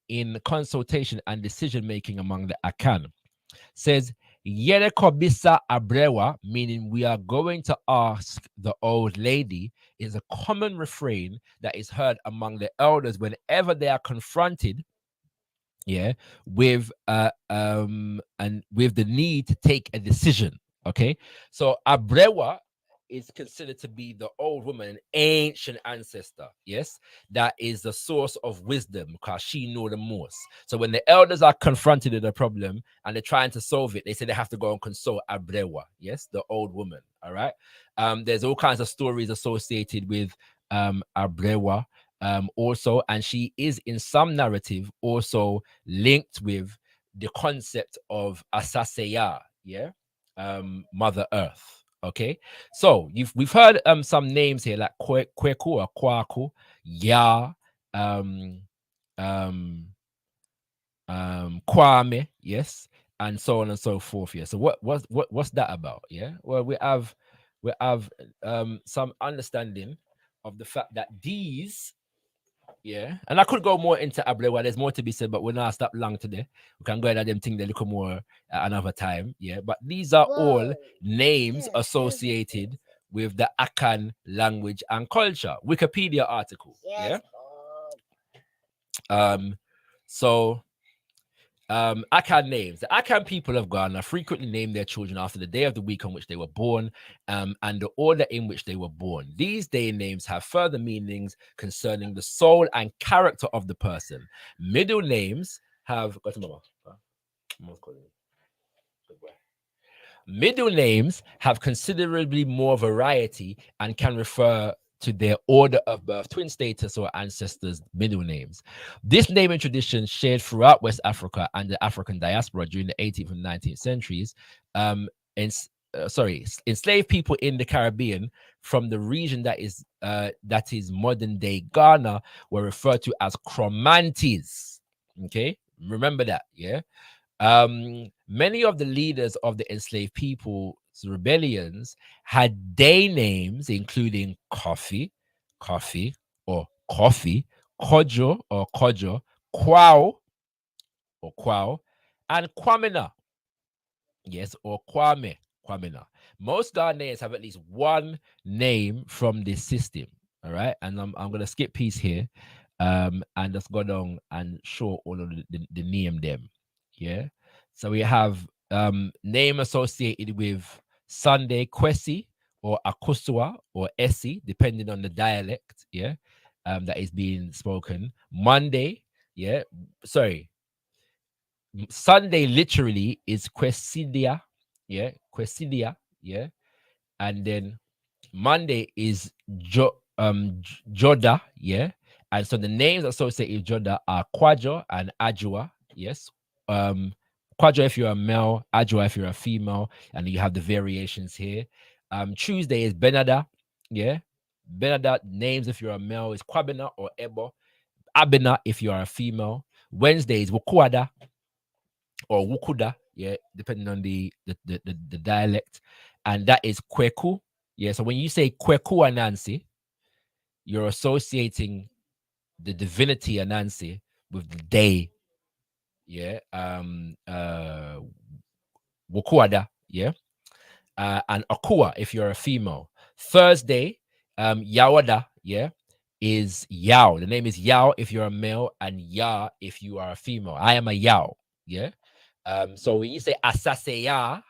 B: in consultation and decision making among the Akan says Yere Kobisa Abrewa, meaning we are going to ask the old lady, is a common refrain that is heard among the elders whenever they are confronted, yeah, with and with the need to take a decision. Okay, so Abrewa is considered to be the old woman, an ancient ancestor, yes, that is the source of wisdom because she knew the most. So when the elders are confronted with a problem and they're trying to solve it, they say they have to go and consult Abrewa, yes, the old woman. All right. There's all kinds of stories associated with Abrewa also, and she is in some narrative also linked with the concept of Asaseya, yeah, Mother Earth. Okay, so we've heard some names here like Kweku or Kwaku, Ya, um, um, Kwame, yes, and so on and so forth. Yeah. So what's that about? Yeah. Well, we have some understanding of the fact that these, yeah, and I could go more into Ablewa. There's more to be said, but we're not stop long today. We can go into them things a little more at another time. Yeah, but these are all names associated with the Akan language and culture. Wikipedia article. Yeah. So Akan names. The Akan people of Ghana frequently name their children after the day of the week on which they were born and the order in which they were born. These day names have further meanings concerning the soul and character of the person. Middle names have. Middle names have considerably more variety and can refer to their order of birth, twin status, or ancestors' middle names. This naming tradition shared throughout West Africa and the African diaspora during the 18th and 19th centuries. Enslaved people in the Caribbean from the region that is modern day Ghana were referred to as Chromantes. Okay, remember that, yeah. Many of the leaders of the enslaved people's rebellions had day names, including Coffee, or Coffee, Kojo, Kwao, or Kwao, and Kwamina, yes, or Kwamina. Most Ghanaians have at least one name from this system. All right, and I'm gonna skip piece here, and just go down and show all of the name them. Yeah, so we have name associated with Sunday, Kwesi, or Akusua, or Essie, depending on the dialect. Yeah, that is being spoken. Monday, yeah, sorry, Sunday literally is Quesidia, yeah, and then Monday is Joda, yeah, and so the names associated with Joda are Kwajo and Ajua, yes, Kwajo if you're a male, Ajua if you're a female, and you have the variations here. Tuesday is Benada, yeah, Benada names if you're a male is Kwabena or Ebo, Abena if you are a female. Wednesday is Wukwada or Wukuda, yeah, depending on the dialect, and that is Kweku. Yeah, so when you say Kweku Anansi, you're associating the divinity Anansi with the day, yeah, Wukuada, yeah, and Akua if you're a female. Thursday, Yawada, yeah, is Yao. The name is Yao if you're a male, and Ya if you are a female. I am a Yao, yeah. So when you say Asaseya,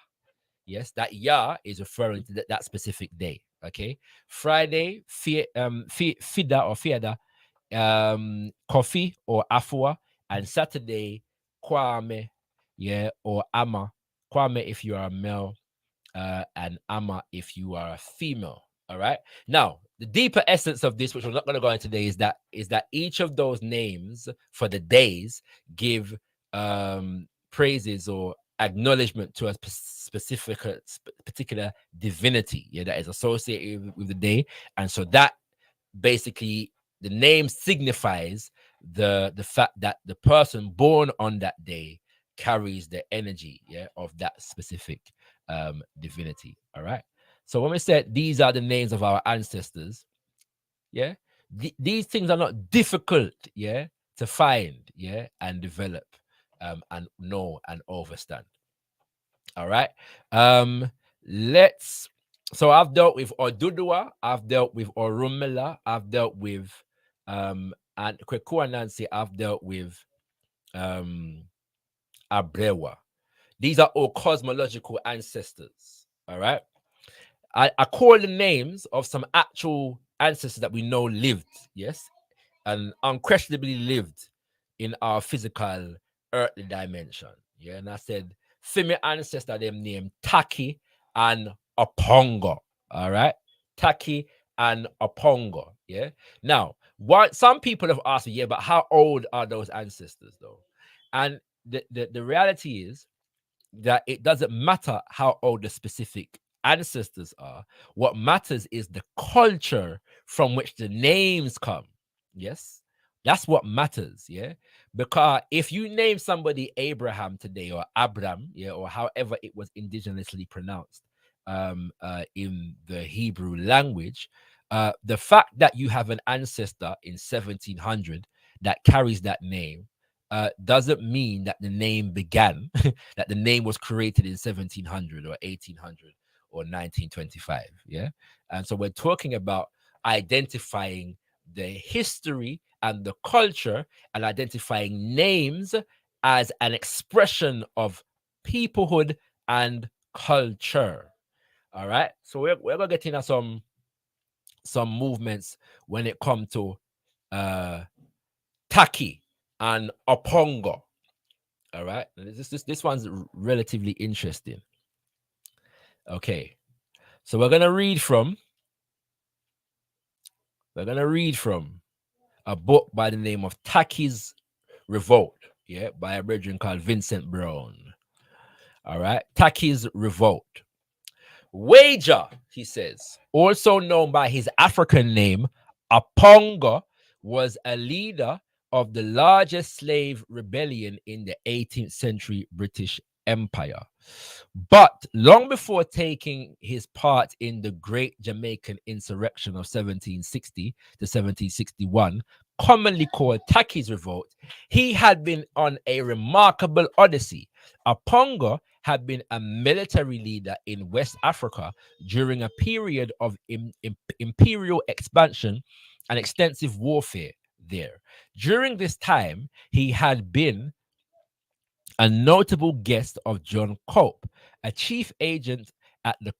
B: yes, that Ya is referring to that specific day. Okay. Friday, Fida or Fiada, Kofi or Afua, and Saturday, Kwame, yeah, or Ama. Kwame if you are a male, and Ama if you are a female. All right. Now, the deeper essence of this, which we're not going to go into today, is that each of those names for the days give praises or acknowledgement to a specific particular divinity, yeah, that is associated with the day, and so that basically the name signifies the fact that the person born on that day carries the energy, yeah, of that specific divinity. All right. So when we said these are the names of our ancestors, yeah, these things are not difficult, yeah, to find, yeah, and develop, and know and understand. All right. Um, let's. So I've dealt with Odudua, I've dealt with Orumila, I've dealt with and Kweku Nancy, I've dealt with um Abrewa. These are all cosmological ancestors. All right. I call the names of some actual ancestors that we know lived, yes, and unquestionably lived in our physical earthly dimension. Yeah, and I said, Fimi ancestor them named Taki and Apongo. All right, Taki and Apongo. Yeah. Now, what some people have asked me, yeah, but how old are those ancestors though? And the reality is that it doesn't matter how old the specific ancestors are. What matters is the culture from which the names come. Yes, that's what matters. Yeah, because if you name somebody Abraham today or Abram, yeah, or however it was indigenously pronounced in the Hebrew language, the fact that you have an ancestor in 1700 that carries that name doesn't mean that the name began, that the name was created in 1700 or 1800 or 1925. Yeah. And so we're talking about identifying the history and the culture and identifying names as an expression of peoplehood and culture. All right. So we're going to get into some movements when it comes to uh, Taki and Opongo. All right. This one's relatively interesting. Okay. So we're gonna read from a book by the name of Taki's Revolt. Yeah, by a brethren called Vincent Brown. All right. Taki's Revolt. Wager, he says, also known by his African name, Aponga, was a leader of the largest slave rebellion in the 18th century British Empire. But long before taking his part in the Great Jamaican Insurrection of 1760 to 1761, commonly called Taki's Revolt, he had been on a remarkable odyssey. Aponga had been a military leader in West Africa during a period of imperial expansion and extensive warfare there. During this time, he had been a notable guest of John Cope, a chief agent at the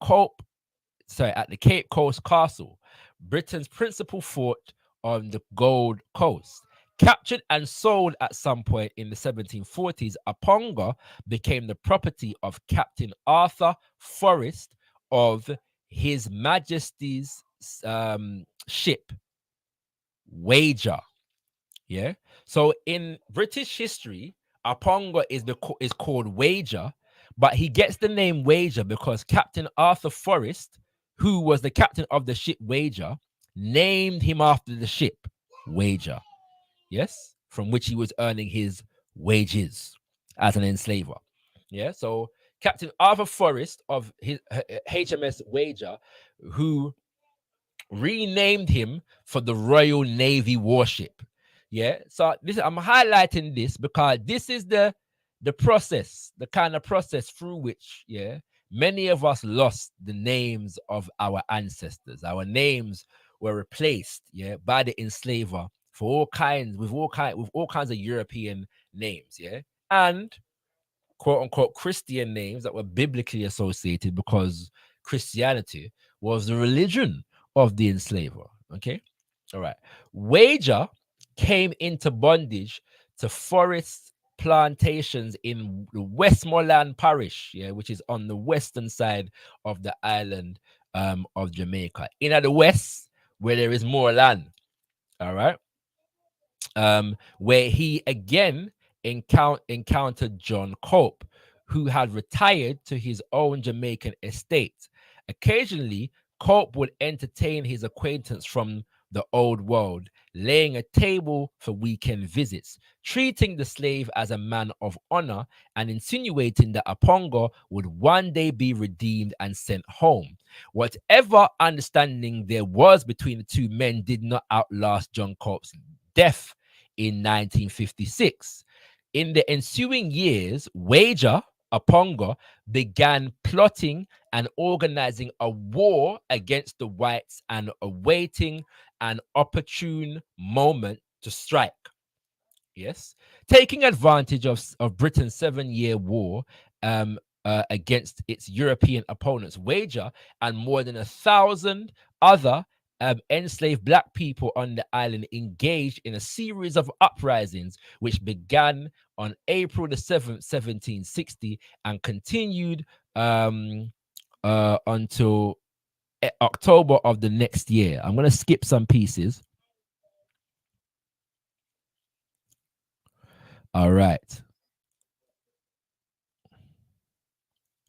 B: Cape Coast Castle, Britain's principal fort on the Gold Coast. Captured and sold at some point in the 1740s, Aponga became the property of Captain Arthur Forrest of His Majesty's ship Wager. Yeah. So in British history, Aponga is called Wager, but he gets the name Wager because Captain Arthur Forrest, who was the captain of the ship Wager, named him after the ship Wager. Yes, from which he was earning his wages as an enslaver. Yeah. So Captain Arthur Forrest of his HMS Wager, who renamed him for the Royal Navy warship. Yeah. So this I'm highlighting this because this is the process, the kind of process through which, yeah, many of us lost the names of our ancestors. Our names were replaced, yeah, by the enslaver for all kinds of European names, yeah, and quote unquote Christian names that were biblically associated because Christianity was the religion of the enslaver. Okay. All right. Wager came into bondage to forest plantations in the Westmoreland Parish, yeah, which is on the western side of the island of Jamaica. In the west, where there is more land. All right. Where he again encountered John Cope, who had retired to his own Jamaican estate. Occasionally, Cope would entertain his acquaintance from the old world, laying a table for weekend visits, treating the slave as a man of honor, and insinuating that Apongo would one day be redeemed and sent home. Whatever understanding there was between the two men did not outlast John Cope's death in 1956. In the ensuing years, Wager, Apongo, began plotting and organizing a war against the whites and awaiting an opportune moment to strike. Yes, taking advantage of Britain's 7-year war against its European opponents, Wager and more than 1,000 other enslaved black people on the island engaged in a series of uprisings which began on April the 7th, 1760, and continued until October of the next year. I'm going to skip some pieces. All right.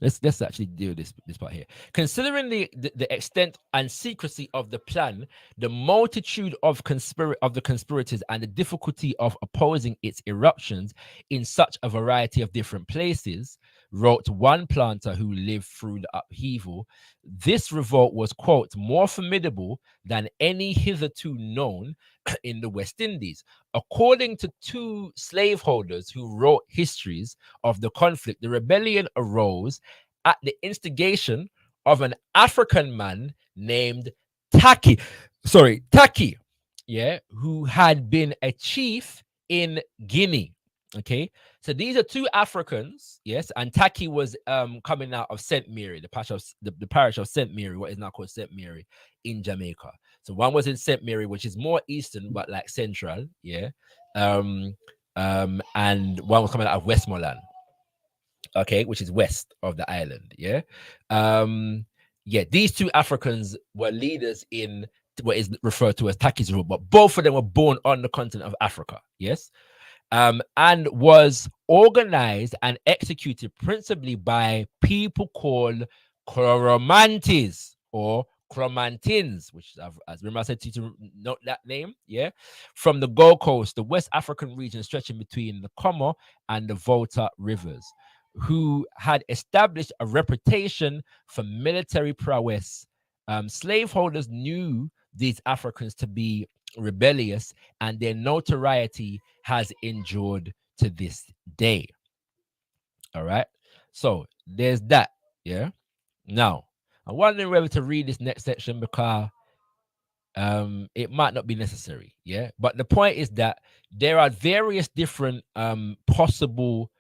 B: Let's actually do this part here. Considering the extent and secrecy of the plan, the multitude of the conspirators, and the difficulty of opposing its eruptions in such a variety of different places, wrote one planter who lived through the upheaval, this revolt was, quote, more formidable than any hitherto known in the West Indies. According to two slaveholders who wrote histories of the conflict, the rebellion arose at the instigation of an African man named Taki, yeah, who had been a chief in Guinea. Okay, so these are two Africans, yes, and Taki was coming out of St. Mary, the parish of St. Mary, what is now called St. Mary in Jamaica. So one was in St. Mary, which is more eastern but like central, yeah, and one was coming out of Westmoreland, okay, which is west of the island, yeah. Yeah, these two Africans were leaders in what is referred to as Taki's rule, but both of them were born on the continent of Africa, yes, and was organized and executed principally by people called Coromantes or Cromantins, which as remember I said to you to note that name, yeah, from the Gold Coast, the West African region stretching between the Como and the Volta rivers, who had established a reputation for military prowess. Slaveholders knew these Africans to be rebellious, and their notoriety has endured to this day. All right. So there's that. Yeah. Now, I'm wondering whether to read this next section because it might not be necessary. Yeah. But the point is that there are various different possible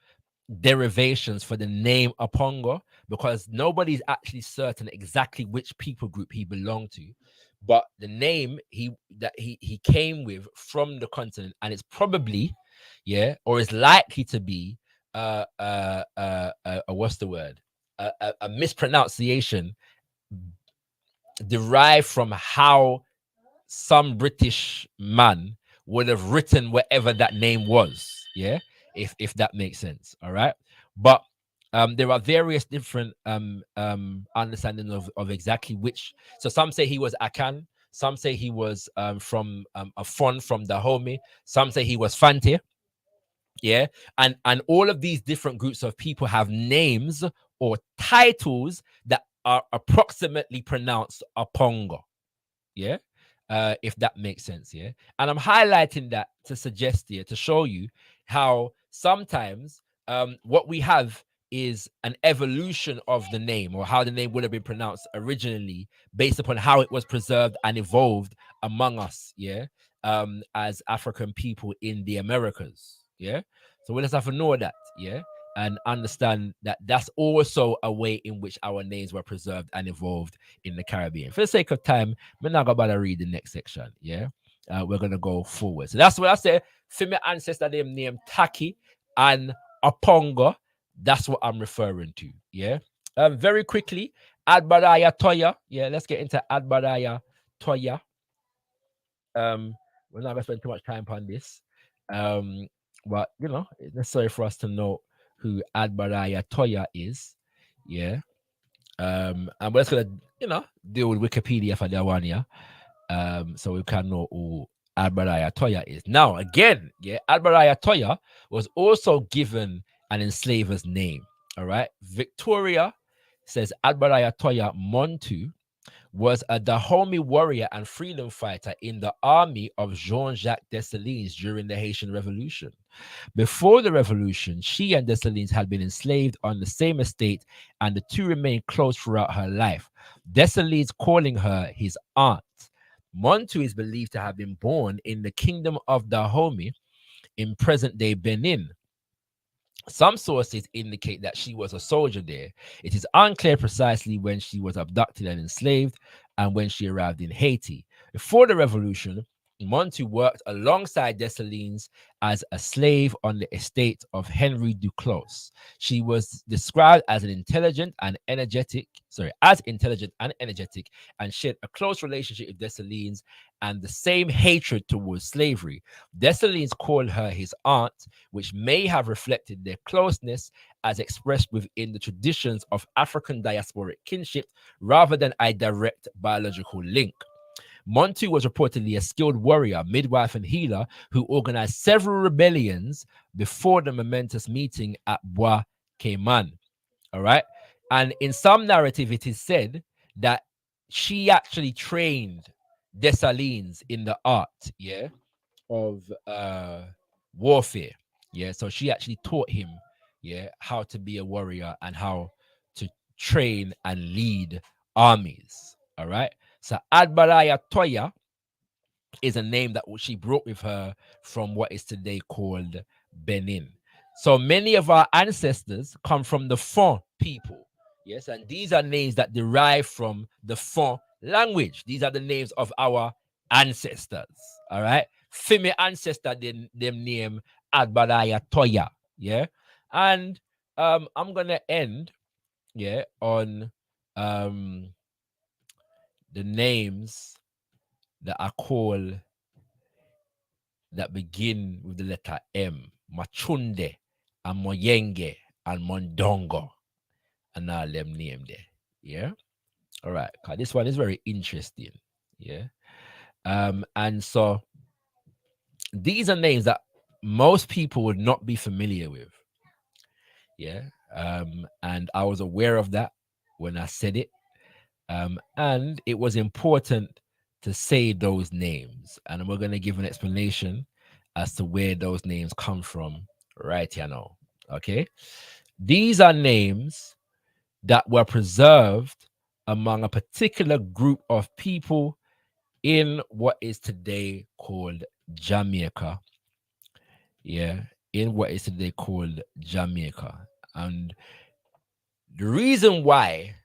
B: derivations for the name Apongo, because nobody's actually certain exactly which people group he belonged to, but the name he came with from the continent, and it's probably, yeah, or is likely to be what's the word, a mispronunciation derived from how some British man would have written whatever that name was, yeah, if that makes sense. All right, but there are various different understanding of exactly which. So some say he was Akan, some say he was from a fon from Dahomey, some say he was Fante, yeah, and all of these different groups of people have names or titles that are approximately pronounced Apongo, yeah, if that makes sense, yeah. And I'm highlighting that to suggest here, to show you how sometimes what we have is an evolution of the name, or how the name would have been pronounced originally based upon how it was preserved and evolved among us, yeah, as African people in the Americas, yeah. So we just have to know that, yeah, and understand that that's also a way in which our names were preserved and evolved in the Caribbean. For the sake of time, we're not going to read the next section. Yeah, we're going to go forward. So that's what I say. For my ancestor, them named Taki and Apongo. That's what I'm referring to. Yeah. Very quickly, Adbaraya Toya. Yeah, let's get into Adbaraya Toya. We're not going to spend too much time on this. But you know, it's necessary for us to know who Adbaraya Toya is. Yeah. And we're just gonna, you know, deal with Wikipedia for that one, yeah. So we can know who Albaraya Toya is. Now, again, yeah, Albaraya Toya was also given an enslaver's name. All right. Victoria says Albaraya Toya Montu was a Dahomey warrior and freedom fighter in the army of Jean-Jacques Dessalines during the Haitian Revolution. Before the revolution, she and Dessalines had been enslaved on the same estate, and the two remained close throughout her life. Dessalines calling her his aunt. Montu is believed to have been born in the kingdom of Dahomey in present-day Benin. Some sources indicate that she was a soldier there. It is unclear precisely when she was abducted and enslaved and when she arrived in Haiti. Before the revolution, Montu worked alongside Dessalines as a slave on the estate of Henry Duclos. She was described as intelligent and energetic, and shared a close relationship with Dessalines and the same hatred towards slavery. Dessalines called her his aunt, which may have reflected their closeness as expressed within the traditions of African diasporic kinship rather than a direct biological link. Montu was reportedly a skilled warrior, midwife, and healer who organized several rebellions before the momentous meeting at Bois Cayman. All right. And in some narrative, it is said that she actually trained Dessalines in the art, yeah, of warfare. Yeah. So she actually taught him, yeah, how to be a warrior and how to train and lead armies. All right. So Adbaraya Toya is a name that she brought with her from what is today called Benin. So many of our ancestors come from the Fon people. Yes, and these are names that derive from the Fon language. These are the names of our ancestors. All right. Fimi ancestor, them name Adbaraya Toya. Yeah. And I'm gonna end, yeah, on um the names that I call that begin with the letter M. Machunde and Moyenge and Mondongo. And all them name there. Yeah. All right. Cause this one is very interesting. Yeah. And so these are names that most people would not be familiar with. Yeah. And I was aware of that when I said it. And it was important to say those names. And we're going to give an explanation as to where those names come from right here now. Okay. These are names that were preserved among a particular group of people in what is today called Jamaica. Yeah. In what is today called Jamaica. And the reason why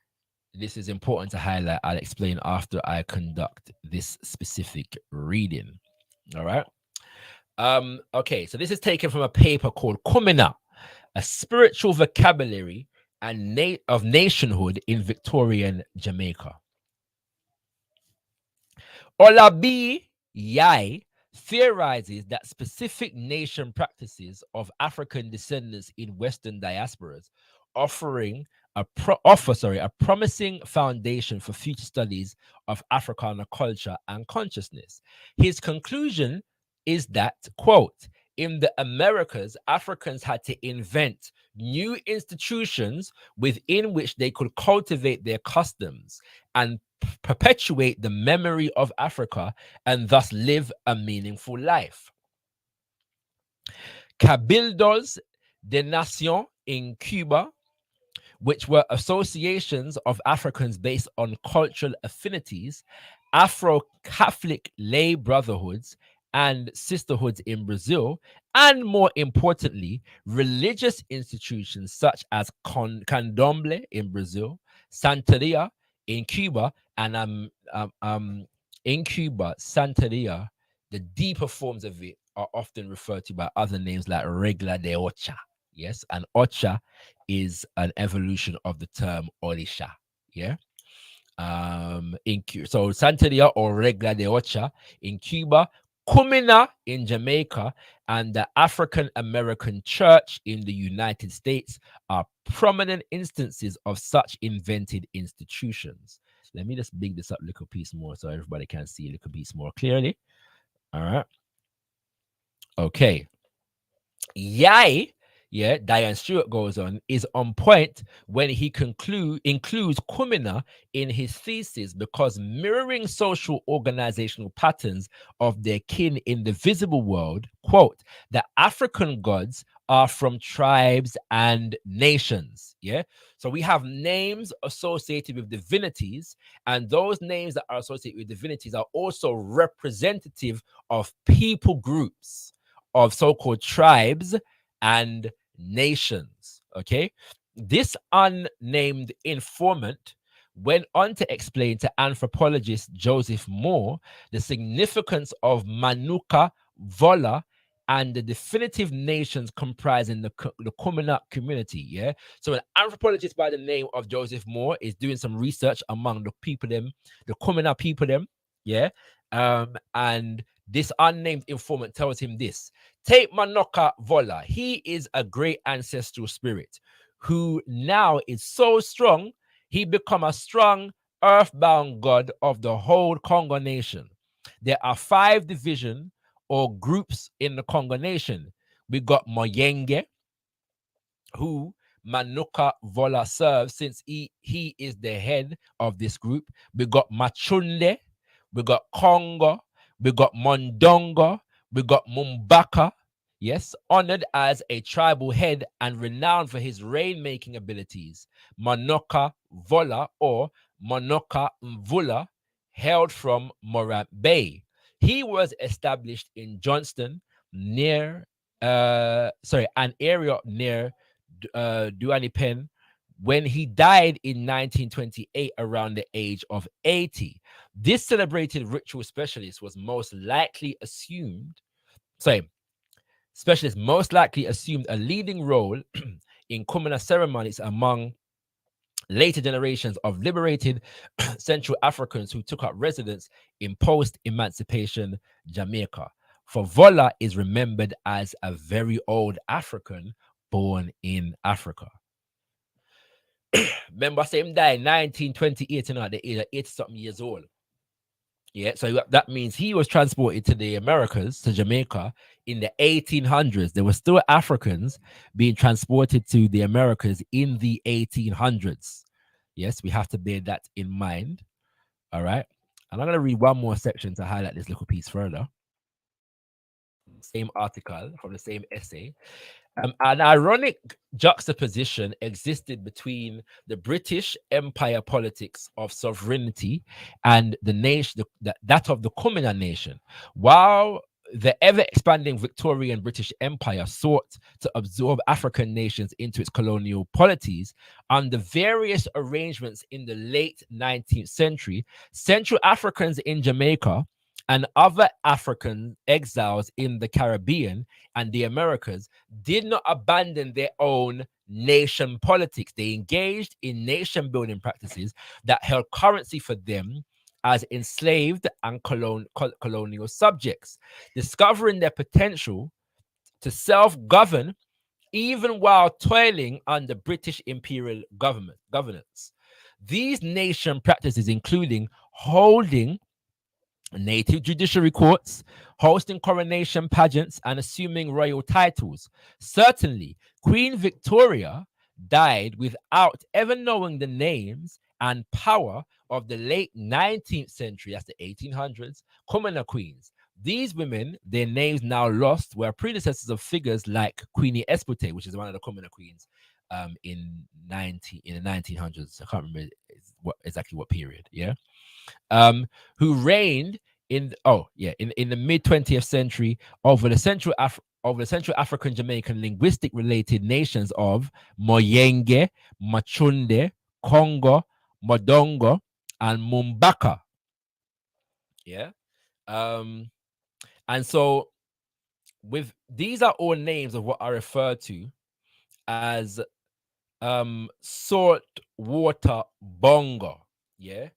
B: this is important to highlight, I'll explain after I conduct this specific reading. All right. Okay, so this is taken from a paper called Kumina, a spiritual vocabulary and of nationhood in Victorian Jamaica. Olabi Yai theorizes that specific nation practices of African descendants in Western diasporas offering a promising foundation for future studies of Africana culture and consciousness. His conclusion is that, quote, in the Americas, Africans had to invent new institutions within which they could cultivate their customs and perpetuate the memory of Africa and thus live a meaningful life. Cabildos de Nación in Cuba, which were associations of Africans based on cultural affinities, Afro-Catholic lay brotherhoods and sisterhoods in Brazil, and more importantly, religious institutions such as Candomblé in Brazil, Santeria in Cuba, and in Cuba, Santeria, the deeper forms of it are often referred to by other names like Regla de Ocha. Yes, and Ocha is an evolution of the term Orisha. Yeah. So Santeria or Regla de Ocha in Cuba, Kumina in Jamaica, and the African American Church in the United States are prominent instances of such invented institutions. Let me just big this up a little piece more so everybody can see a little piece more clearly. All right. Okay. Yai, yeah, Diane Stewart goes on, is on point when he includes Kumina in his thesis because mirroring social organizational patterns of their kin in the visible world, quote, the African gods are from tribes and nations. Yeah. So we have names associated with divinities, and those names that are associated with divinities are also representative of people groups, of so-called tribes and nations. Okay, this unnamed informant went on to explain to anthropologist Joseph Moore the significance of Manuka Vola and the definitive nations comprising the Kumina community. Yeah, so an anthropologist by the name of Joseph Moore is doing some research among the people them, the Kumina people them. Yeah, and this unnamed informant tells him this: take Manoka Vola. He is a great ancestral spirit who now is so strong, he become a strong earthbound god of the whole Congo nation. There are 5 divisions or groups in the Congo nation. We got Moyenge, who Manuka Vola serves since he is the head of this group. We got Machunde, we got Conga, we got Mondongo, we got Mumbaka, yes, honored as a tribal head and renowned for his rainmaking abilities. Manoka Vola or Manoka Mvula, hailed from Morant Bay. He was established in Johnston, near, an area near Duani Penn, when he died in 1928 around the age of 80. This celebrated ritual specialist was most likely assumed a leading role in Kumina ceremonies among later generations of liberated Central Africans who took up residence in post-emancipation Jamaica. For Vola is remembered as a very old African born in Africa. Remember, I say him died in 1928, you know, at the age of 80-something years old. Yeah, so that means he was transported to the Americas, to Jamaica, in the 1800s. There were still Africans being transported to the Americas in the 1800s. Yes, we have to bear that in mind. All right. And I'm going to read one more section to highlight this little piece further. Same article from the same essay. An ironic juxtaposition existed between the British Empire politics of sovereignty and the nation, that of the Kumina nation. While the ever expanding Victorian British Empire sought to absorb African nations into its colonial polities, under various arrangements in the late 19th century, Central Africans in Jamaica and other African exiles in the Caribbean and the Americas did not abandon their own nation politics. They engaged in nation building practices that held currency for them as enslaved and colonial subjects, discovering their potential to self-govern even while toiling under British imperial governance. These nation practices, including holding native judiciary courts, hosting coronation pageants, and assuming royal titles. Certainly, Queen Victoria died without ever knowing the names and power of the late 19th century, that's the 1800s, commoner queens. These women, their names now lost, were predecessors of figures like Queenie Espute, which is one of the commoner queens in the 1900s. I can't remember exactly what period. Yeah, who reigned in the mid 20th century over the Central African Jamaican linguistic related nations of Moyenge, Machunde, Congo, Modongo, and Mumbaka. Yeah. And so with these are all names of what I refer to as salt water bongo. Yeah.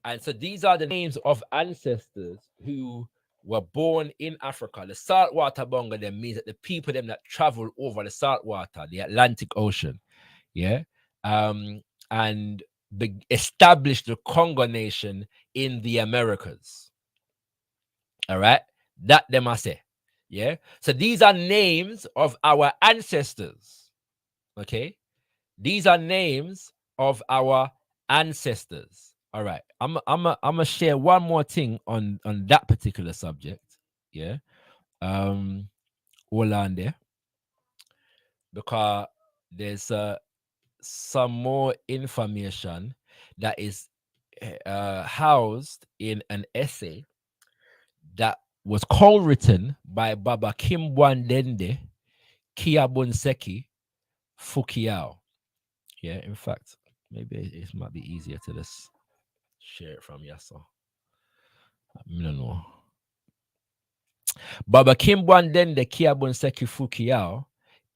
B: And so these are the names of ancestors who were born in Africa. The saltwater bongo then means that the people them that travel over the saltwater, the Atlantic Ocean. Yeah. And established the Congo nation in the Americas. All right, that them I say. Yeah. So these are names of our ancestors. Okay. These are names of our ancestors. All right. I'm gonna share one more thing on that particular subject. Yeah. Hold on there, because there's some more information that is housed in an essay that was co-written by Baba Kimbwandende Kiabunseki Fukiao. Yeah, in fact, maybe it might be easier to just share it from Yasso. I don't know. Baba Kimbwandende Kiabunseki Fukiao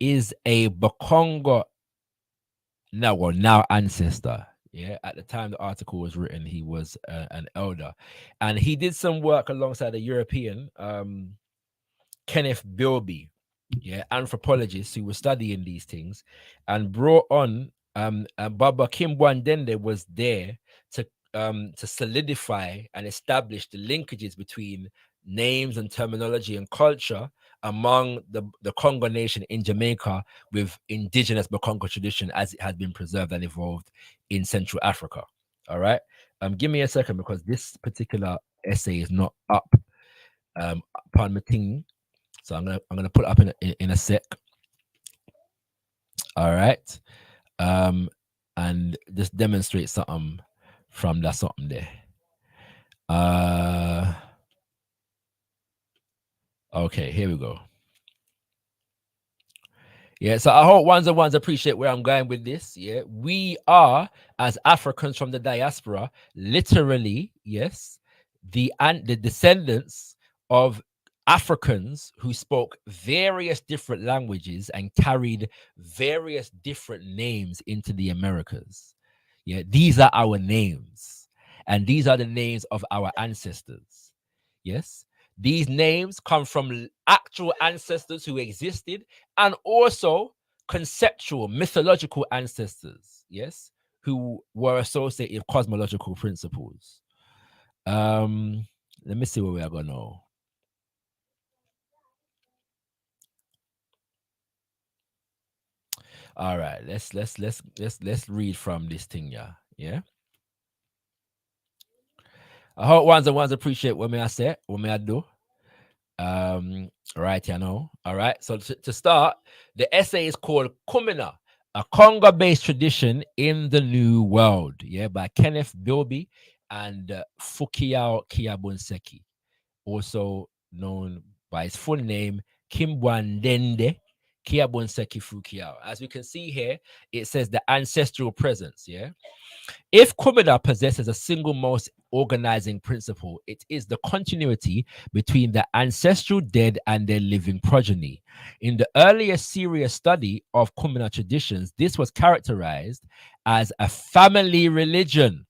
B: is a Bakongo now ancestor. Yeah, at the time the article was written, he was an elder, and he did some work alongside a European, Kenneth Bilby, yeah, anthropologist who was studying these things, and brought on Baba Kimbwandende was there to solidify and establish the linkages between names and terminology and culture among the Congo nation in Jamaica with indigenous Bakongo tradition as it had been preserved and evolved in Central Africa. All right. Give me a second because this particular essay is not up upon my thing. So I'm gonna put it up in a sec. All right. Um and just demonstrate something from that something there. Uh okay, here we go. Yeah, so I hope ones and ones appreciate where I'm going with this. Yeah, we are, as Africans from the diaspora, literally, yes, the descendants of Africans who spoke various different languages and carried various different names into the Americas. Yeah, these are our names, and these are the names of our ancestors. Yes, these names come from actual ancestors who existed and also conceptual, mythological ancestors, yes, who were associated with cosmological principles. Um, Let me see where we are going now. All right, let's read from this thing, yeah. Yeah. I hope ones and ones appreciate what me I say, what me I do. Right, you know. All right. So to start, the essay is called Kumina, a Conga-based tradition in the New World. Yeah, by Kenneth Bilby and Fukiao Kiabunseki, also known by his full name, Kimbwandende Kiabunseki Fukiao. As we can see here, it says the ancestral presence. Yeah. If Kumida possesses a single most organizing principle, it is the continuity between the ancestral dead and their living progeny. In the earlier serious study of Kumina traditions, this was characterized as a family religion.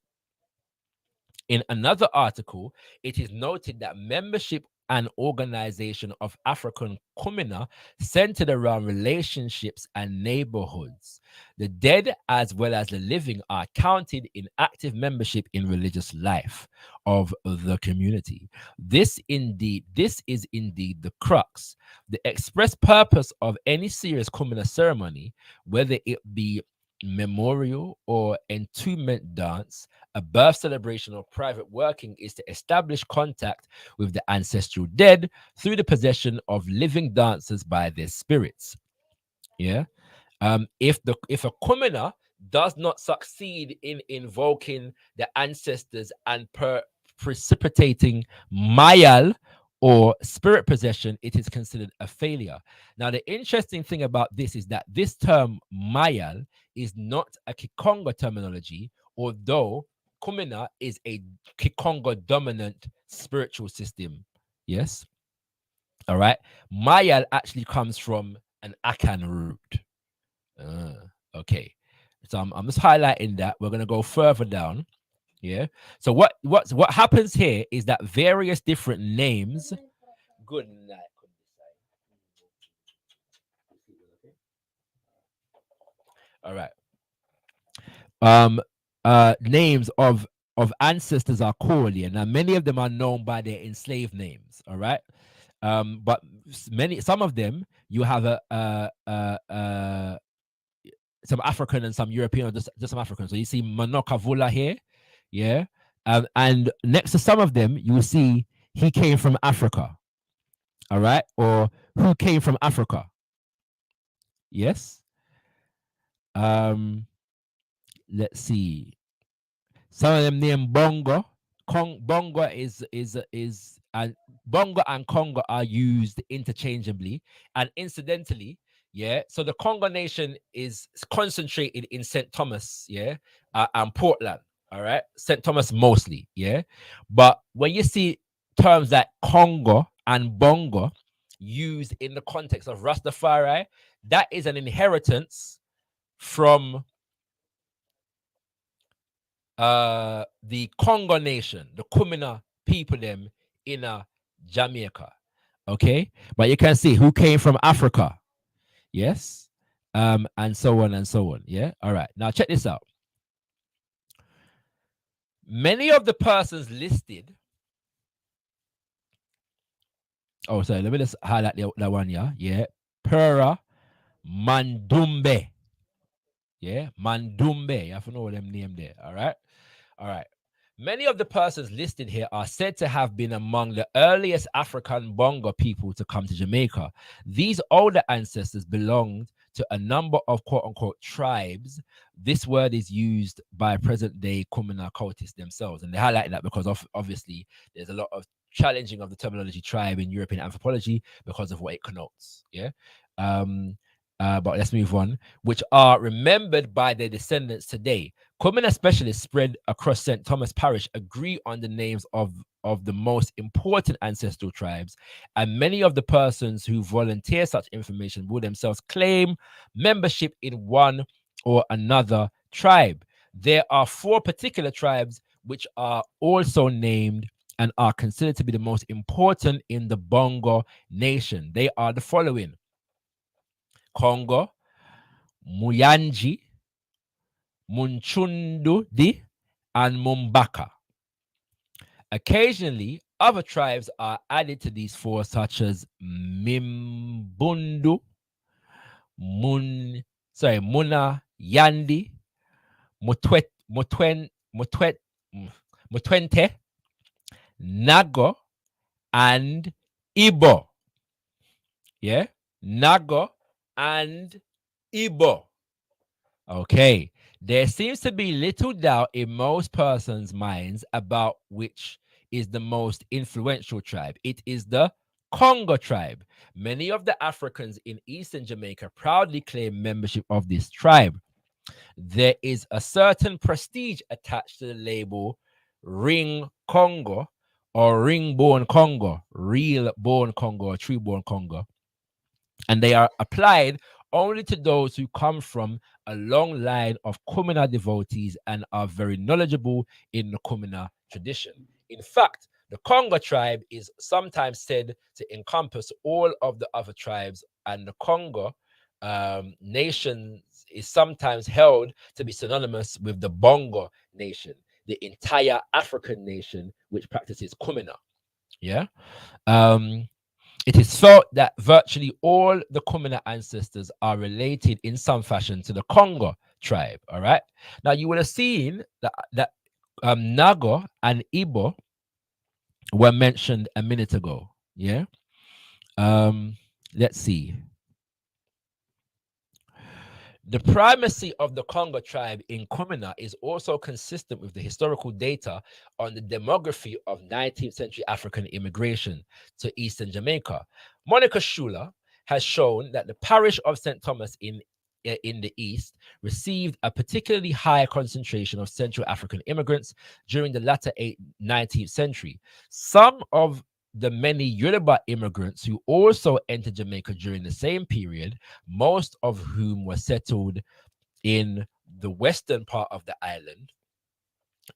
B: In another article, it is noted that membership and organization of African Kumina centered around relationships and neighborhoods. The dead, as well as the living, are counted in active membership in religious life of the community. This is indeed the crux. The express purpose of any serious Kumina ceremony, whether it be memorial or entombment dance, a birth celebration, or private working, is to establish contact with the ancestral dead through the possession of living dancers by their spirits. Yeah. If a commoner does not succeed in invoking the ancestors and precipitating mayal or spirit possession, it is considered a failure. Now, the interesting thing about this is that this term mayal is not a Kikonga terminology, although Kumina is a Kikonga dominant spiritual system. Yes. All right. Mayal actually comes from an Akan root. Okay. So I'm just highlighting that. We're gonna go further down. Yeah. So what happens here is that various different names. Good night. All right. Um, names of ancestors are called here. Now, many of them are known by their enslaved names. All right, but some of them you have some African and some European, or just some African. So you see Manokavula here, yeah, and next to some of them you will see he came from Africa. All right, or who came from Africa. Yes. Um, let's see. Some of them named Bongo. Bongo is and Bongo and Conga are used interchangeably. And incidentally, yeah. So the Congo nation is concentrated in St. Thomas, yeah, and Portland. All right, St. Thomas mostly, yeah. But when you see terms like Congo and Bongo used in the context of Rastafari, that is an inheritance from the Congo nation, the Kumina people them in Jamaica. Okay, but you can see who came from Africa. Yes, and so on and so on. Yeah, all right. Now check this out. Many of the persons listed. Oh, sorry. Let me just highlight that one. Yeah, yeah. Pera Mandumbe. Yeah, Mandumbe. You have to know them name there. All right. All right. Many of the persons listed here are said to have been among the earliest African Bongo people to come to Jamaica. These older ancestors belonged to a number of quote unquote tribes. This word is used by present day Kumina cultists themselves. And they highlight that because obviously there's a lot of challenging of the terminology tribe in European anthropology because of what it connotes. Yeah. But let's move on, which are remembered by their descendants today. Kumina specialists spread across St. Thomas Parish agree on the names of the most important ancestral tribes, and many of the persons who volunteer such information will themselves claim membership in one or another tribe. There are 4 particular tribes which are also named and are considered to be the most important in the Bongo nation. They are the following: Congo, Muyanji, Munchundudi, and Mumbaka. Occasionally, other tribes are added to these 4, such as Mimbundu, Muna Yandi, Mutwet, Mutwente, Nago, and Ibo. Yeah, Nago and Ibo. Okay. There seems to be little doubt in most persons' minds about which is the most influential tribe. It is the Congo tribe. Many of the Africans in eastern Jamaica proudly claim membership of this tribe. There is a certain prestige attached to the label Ring Congo or Ring Born Congo, Real Born Congo, or True Born Congo, and they are applied only to those who come from a long line of Kumina devotees and are very knowledgeable in the Kumina tradition. In fact, the Conga tribe is sometimes said to encompass all of the other tribes, and the Congo nation is sometimes held to be synonymous with the Bongo nation, the entire African nation which practices Kumina. Yeah. It is felt that virtually all the Kumina ancestors are related in some fashion to the Congo tribe. All right. Now you would have seen that Nago and Ibo were mentioned a minute ago. Yeah. Let's see. The primacy of the Congo tribe in Kumina is also consistent with the historical data on the demography of 19th century African immigration to eastern Jamaica. Monica Schuler has shown that the parish of St. Thomas in the east received a particularly high concentration of Central African immigrants during the latter 19th century. Some of the many Yoruba immigrants who also entered Jamaica during the same period, most of whom were settled in the western part of the island,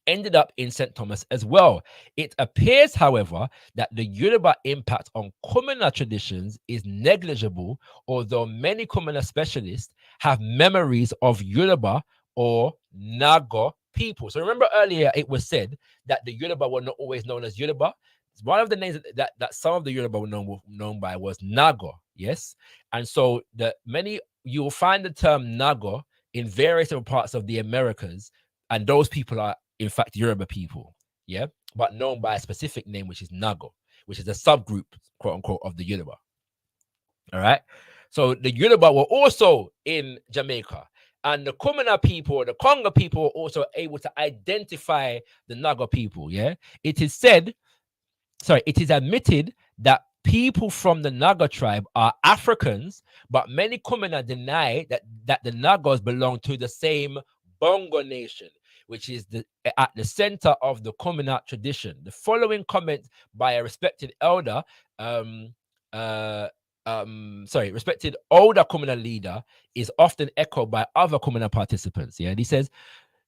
B: ended up in St. Thomas as well. It appears, however, that the Yoruba impact on Kumina traditions is negligible, although many Kumina specialists have memories of Yoruba or Nago people. So remember earlier it was said that the Yoruba were not always known as Yoruba. One of the names that some of the Yoruba were known by was Nago. Yes, and so you will find the term Nago in various different parts of the Americas, and those people are in fact Yoruba people. Yeah, but known by a specific name, which is Nago, which is a subgroup, quote unquote, of the Yoruba. All right. So the Yoruba were also in Jamaica, and the Kumina people, the Conga people, were also able to identify the Naga people. Yeah, it is said, it is admitted that people from the Naga tribe are Africans, but many Kumina deny that the Nagas belong to the same Bongo nation, which is at the center of the Kumina tradition. The following comment by a respected elder, respected older Kumina leader, is often echoed by other Kumina participants. Yeah, and he says,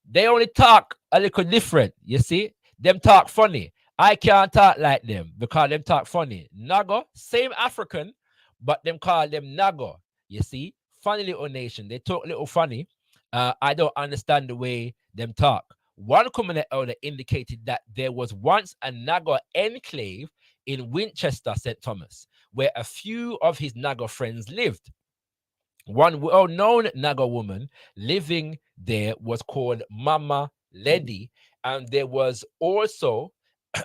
B: they only talk a little different. You see, them talk funny. I can't talk like them because them talk funny. Nago, same African, but them call them Nago. You see, funny little nation. They talk a little funny. I don't understand the way them talk. One community elder indicated that there was once a Nago enclave in Winchester, St. Thomas, where a few of his Nago friends lived. One well-known Naga woman living there was called Mama Ledi, and there was also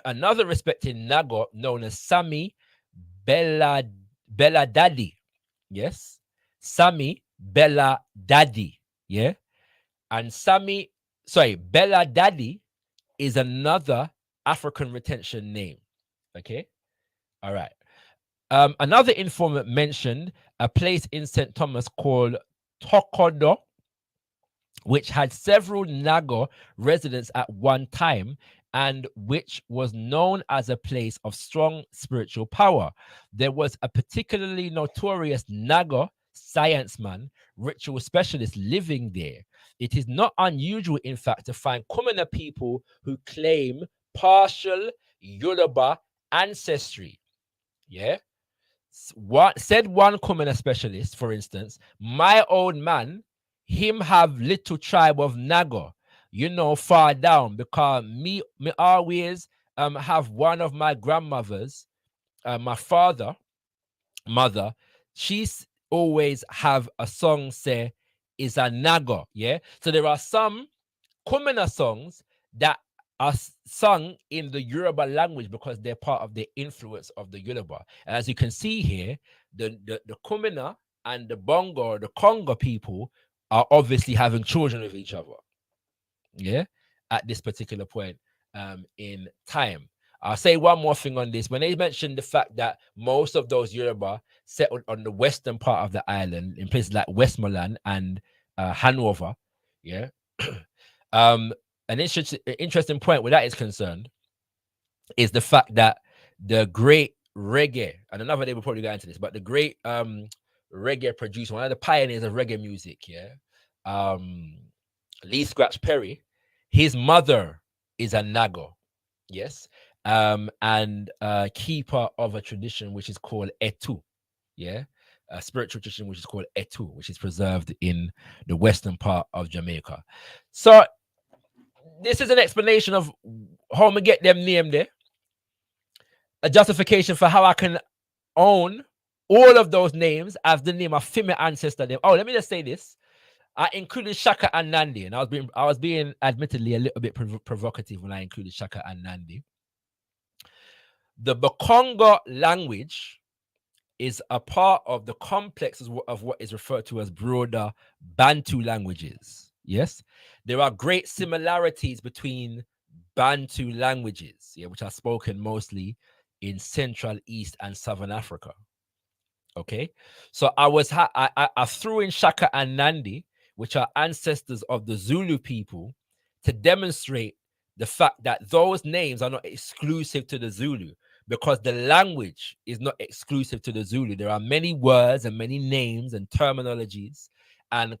B: another respected Naga known as Sami Bella Daddy. Yes, Sami Bella Daddy. Yeah, and Bella Daddy is another African retention name. Okay, all right. Another informant mentioned a place in St. Thomas called Tokodo, which had several Nago residents at one time and which was known as a place of strong spiritual power. There was a particularly notorious Nago scienceman, ritual specialist living there. It is not unusual, in fact, to find Kumina people who claim partial Yoruba ancestry. Yeah. Said one Kumina specialist, for instance, my old man, him have little tribe of Nago, far down, because me always have one of my grandmothers, my mother, she's always have a song say is a Nago. Yeah. So there are some Kumina songs that are sung in the Yoruba language because they're part of the influence of the Yoruba. And as you can see here, the Kumina and the Bongo, the Conga people are obviously having children with each other. Yeah, at this particular point in time. I'll say one more thing on this. When they mentioned the fact that most of those Yoruba settled on the western part of the island in places like Westmoreland and Hanover, yeah. An interesting point where that is concerned is the fact that the great reggae, and another day we'll probably go into this, but the great reggae producer, one of the pioneers of reggae music, yeah, Lee Scratch Perry, his mother is a Nago, yes, and keeper of a tradition which is called Etu, yeah, a spiritual tradition which is called Etu, which is preserved in the western part of Jamaica. So this is an explanation of how I get them name there, a justification for how I can own all of those names as the name of Mi Ancestor Dem. Oh, let me just say this. I included Shaka and Nandi, and I was being admittedly a little bit provocative when I included Shaka and Nandi. The Bakonga language is a part of the complex of what is referred to as broader Bantu languages. Yes, there are great similarities between Bantu languages, yeah, which are spoken mostly in Central, East, and Southern Africa. Okay, so I threw in Shaka and Nandi, which are ancestors of the Zulu people, to demonstrate the fact that those names are not exclusive to the Zulu, because the language is not exclusive to the Zulu. There are many words and many names and terminologies and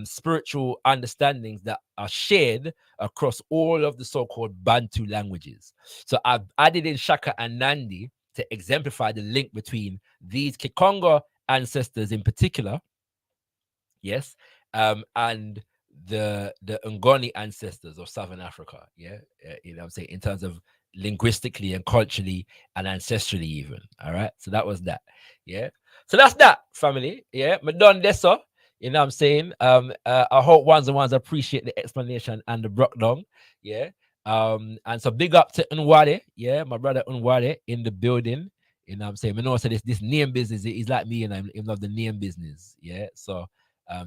B: spiritual understandings that are shared across all of the so-called Bantu languages. So I've added in Shaka and Nandi to exemplify the link between these Kikonga ancestors in particular, yes, and the Ngoni ancestors of Southern Africa. Yeah, you know what I'm saying, in terms of linguistically and culturally and ancestrally even. All right, so that was that. Yeah, so that's that, family. Yeah, me done this, so you know what I'm saying. I hope ones and ones appreciate the explanation and the breakdown. Yeah. And so big up to Unwade, yeah, my brother Unwade in the building. You know what I'm saying? I know, so this name business is like me, and I love the name business. Yeah. So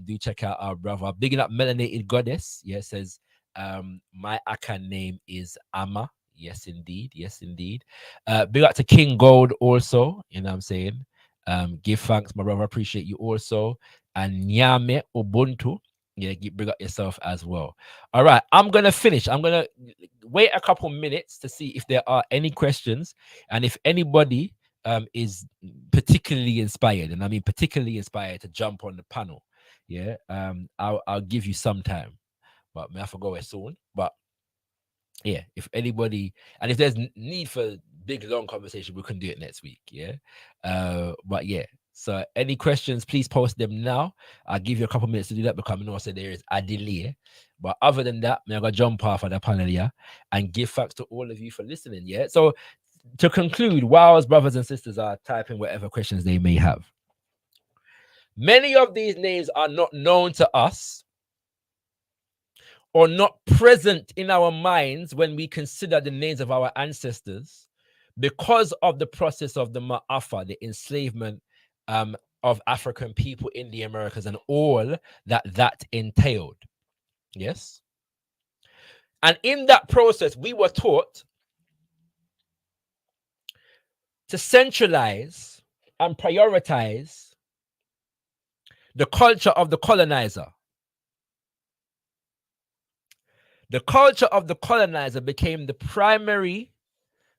B: do check out our brother. Bigging up Melanated Goddess. Yeah, says my Akan name is Amma. Yes, indeed. Yes, indeed. Big up to King Gold also. You know what I'm saying? Give thanks, my brother. Appreciate you also. And Nyame Ubuntu. Yeah, bring up yourself as well. All right, I'm gonna finish. I'm gonna wait a couple minutes to see if there are any questions, and if anybody is particularly inspired, and I mean particularly inspired to jump on the panel. Yeah, I'll give you some time, but I have to go soon. But yeah, if anybody, and if there's need for big long conversation, we can do it next week. Yeah, but yeah. So any questions, please post them now. I'll give you a couple minutes to do that because I know also there is a delay. But other than that, I'm gonna jump off of the panel here and give thanks to all of you for listening. Yeah. So to conclude, whilst brothers and sisters are typing whatever questions they may have, many of these names are not known to us or not present in our minds when we consider the names of our ancestors because of the process of the Ma'afa, the enslavement of African people in the Americas and all that entailed. Yes. And in that process, we were taught to centralize and prioritize the culture of the colonizer. The culture of the colonizer became the primary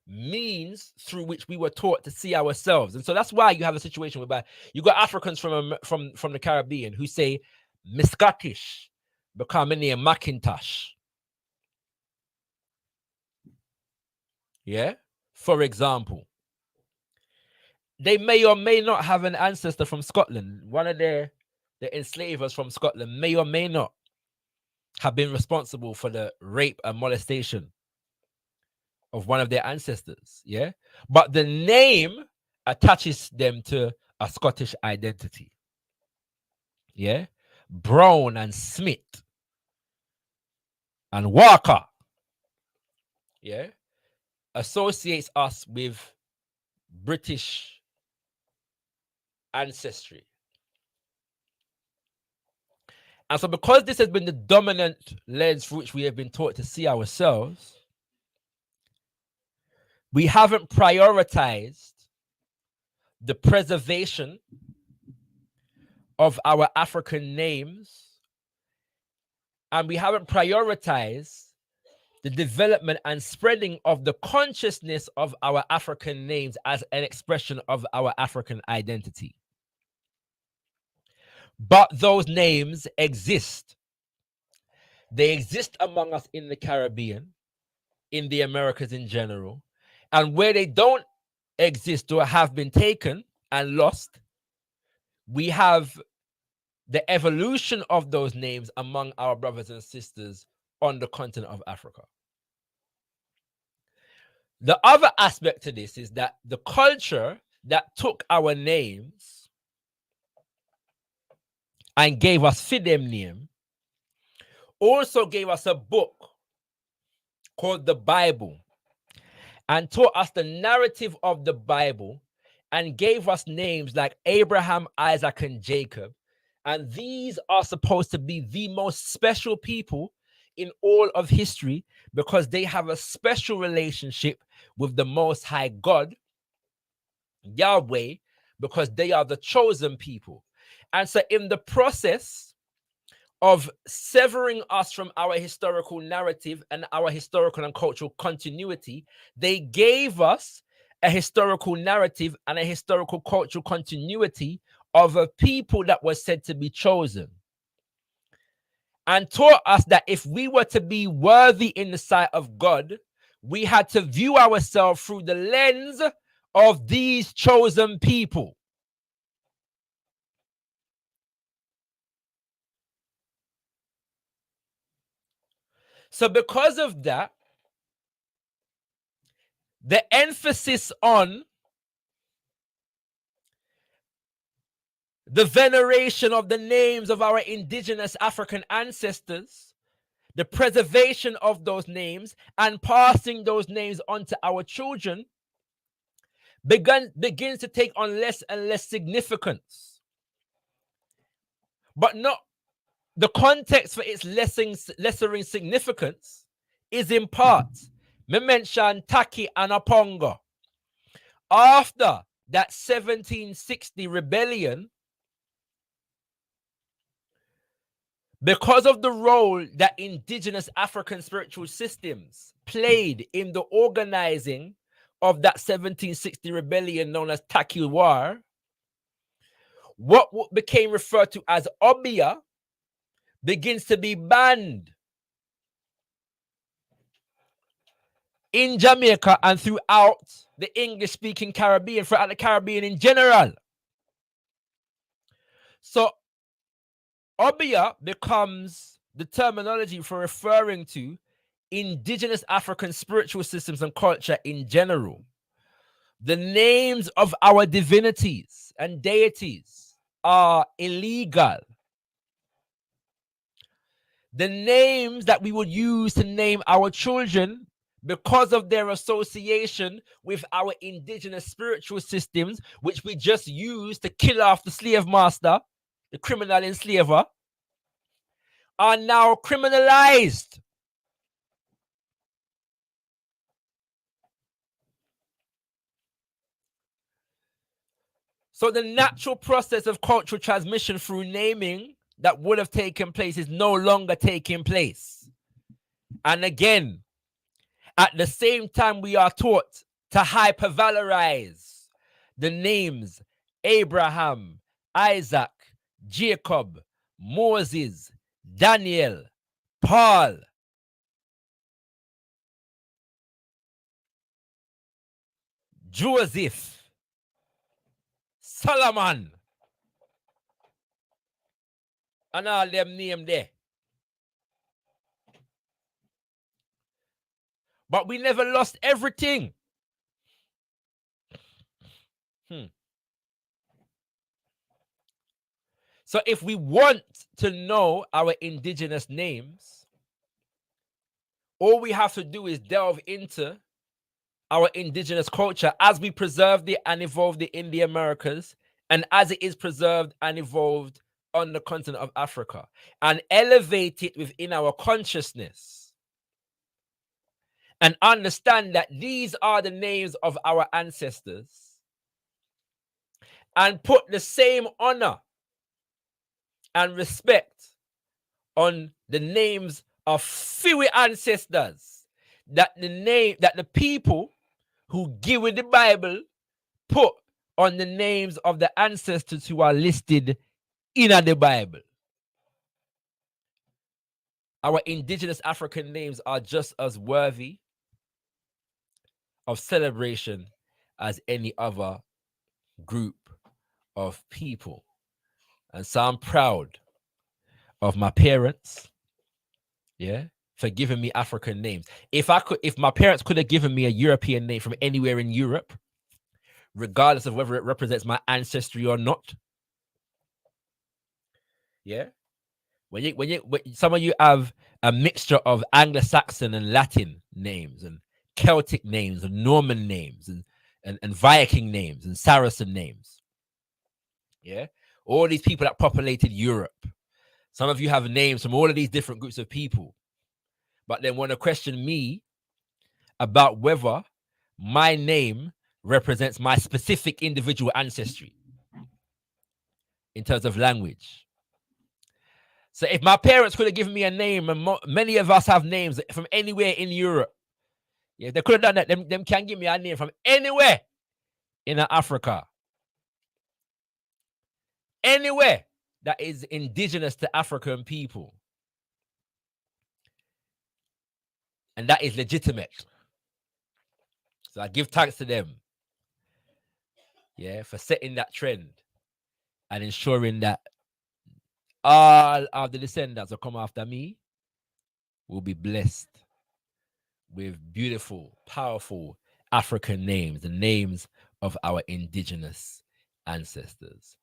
B: means through which we were taught to see ourselves. And so that's why you have a situation whereby you got Africans from the Caribbean who say Miskatish becoming near Macintosh. Yeah. For example, they may or may not have an ancestor from Scotland. One of the enslavers from Scotland may or may not have been responsible for the rape and molestation of one of their ancestors. Yeah. But the name attaches them to a Scottish identity. Yeah. Brown and Smith and Walker. Yeah. Associates us with British ancestry. And so, because this has been the dominant lens through which we have been taught to see ourselves, we haven't prioritized the preservation of our African names, and we haven't prioritized the development and spreading of the consciousness of our African names as an expression of our African identity. But those names exist. They exist among us in the Caribbean, in the Americas in general, and where they don't exist or have been taken and lost, we have the evolution of those names among our brothers and sisters on the continent of Africa. The other aspect to this is that the culture that took our names and gave us Fidem name also gave us a book called the Bible and taught us the narrative of the Bible and gave us names like Abraham, Isaac, and Jacob. And these are supposed to be the most special people in all of history because they have a special relationship with the Most High God, Yahweh, because they are the chosen people. And so in the process of severing us from our historical narrative and our historical and cultural continuity, they gave us a historical narrative and a historical cultural continuity of a people that was said to be chosen, and taught us that if we were to be worthy in the sight of God, we had to view ourselves through the lens of these chosen people. So because of that, the emphasis on the veneration of the names of our indigenous African ancestors, the preservation of those names, and passing those names on to our children begins to take on less and less significance. But not the context for its lessering significance is in part, me mention Taki and Aponga. After that 1760 rebellion, because of the role that indigenous African spiritual systems played in the organizing of that 1760 rebellion known as Taki War, what became referred to as Obia begins to be banned in Jamaica and throughout the English-speaking Caribbean, throughout the Caribbean in general. So Obia becomes the terminology for referring to indigenous African spiritual systems and culture in general. The names of our divinities and deities are illegal. The names that we would use to name our children, because of their association with our indigenous spiritual systems, which we just use to kill off the slave master, the criminal enslaver, are now criminalized. So the natural process of cultural transmission through naming that would have taken place is no longer taking place. And again, at the same time, we are taught to hypervalorize the names Abraham, Isaac, Jacob, Moses, Daniel, Paul, Joseph, Solomon, and all them names there. But we never lost everything. So if we want to know our indigenous names, all we have to do is delve into our indigenous culture as we preserved it and evolved it in the Americas, and as it is preserved and evolved on the continent of Africa, and elevate it within our consciousness, and understand that these are the names of our ancestors, and put the same honor and respect on the names of few ancestors that the people who give with the Bible put on the names of the ancestors who are listed in the Bible. Our indigenous African names are just as worthy of celebration as any other group of people. And so I'm proud of my parents, for giving me African names. If my parents could have given me a European name from anywhere in Europe, regardless of whether it represents my ancestry or not, when some of you have a mixture of Anglo-Saxon and Latin names and Celtic names and Norman names and Viking names and Saracen names, all these people that populated Europe. Some of you have names from all of these different groups of people, but then want to question me about whether my name represents my specific individual ancestry in terms of language. So if my parents could have given me a name, and many of us have names from anywhere in Europe, they could have done that. Them can give me a name from anywhere in Africa, anywhere that is indigenous to African people, and that is legitimate. So I give thanks to them, for setting that trend and ensuring that all of the descendants who come after me will be blessed with beautiful, powerful African names, the names of our indigenous ancestors.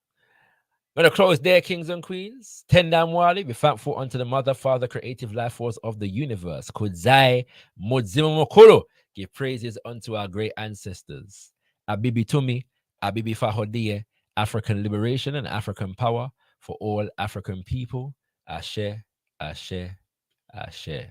B: We're going to close there, kings and queens. Tenda Mwali, be thankful unto the mother, father, creative life force of the universe. Kudzai Mudzima Mokolo, give praises unto our great ancestors. Abibi Tumi, Abibi Fahodie, African liberation and African power for all African people. Ashe, Ashe, Ashe.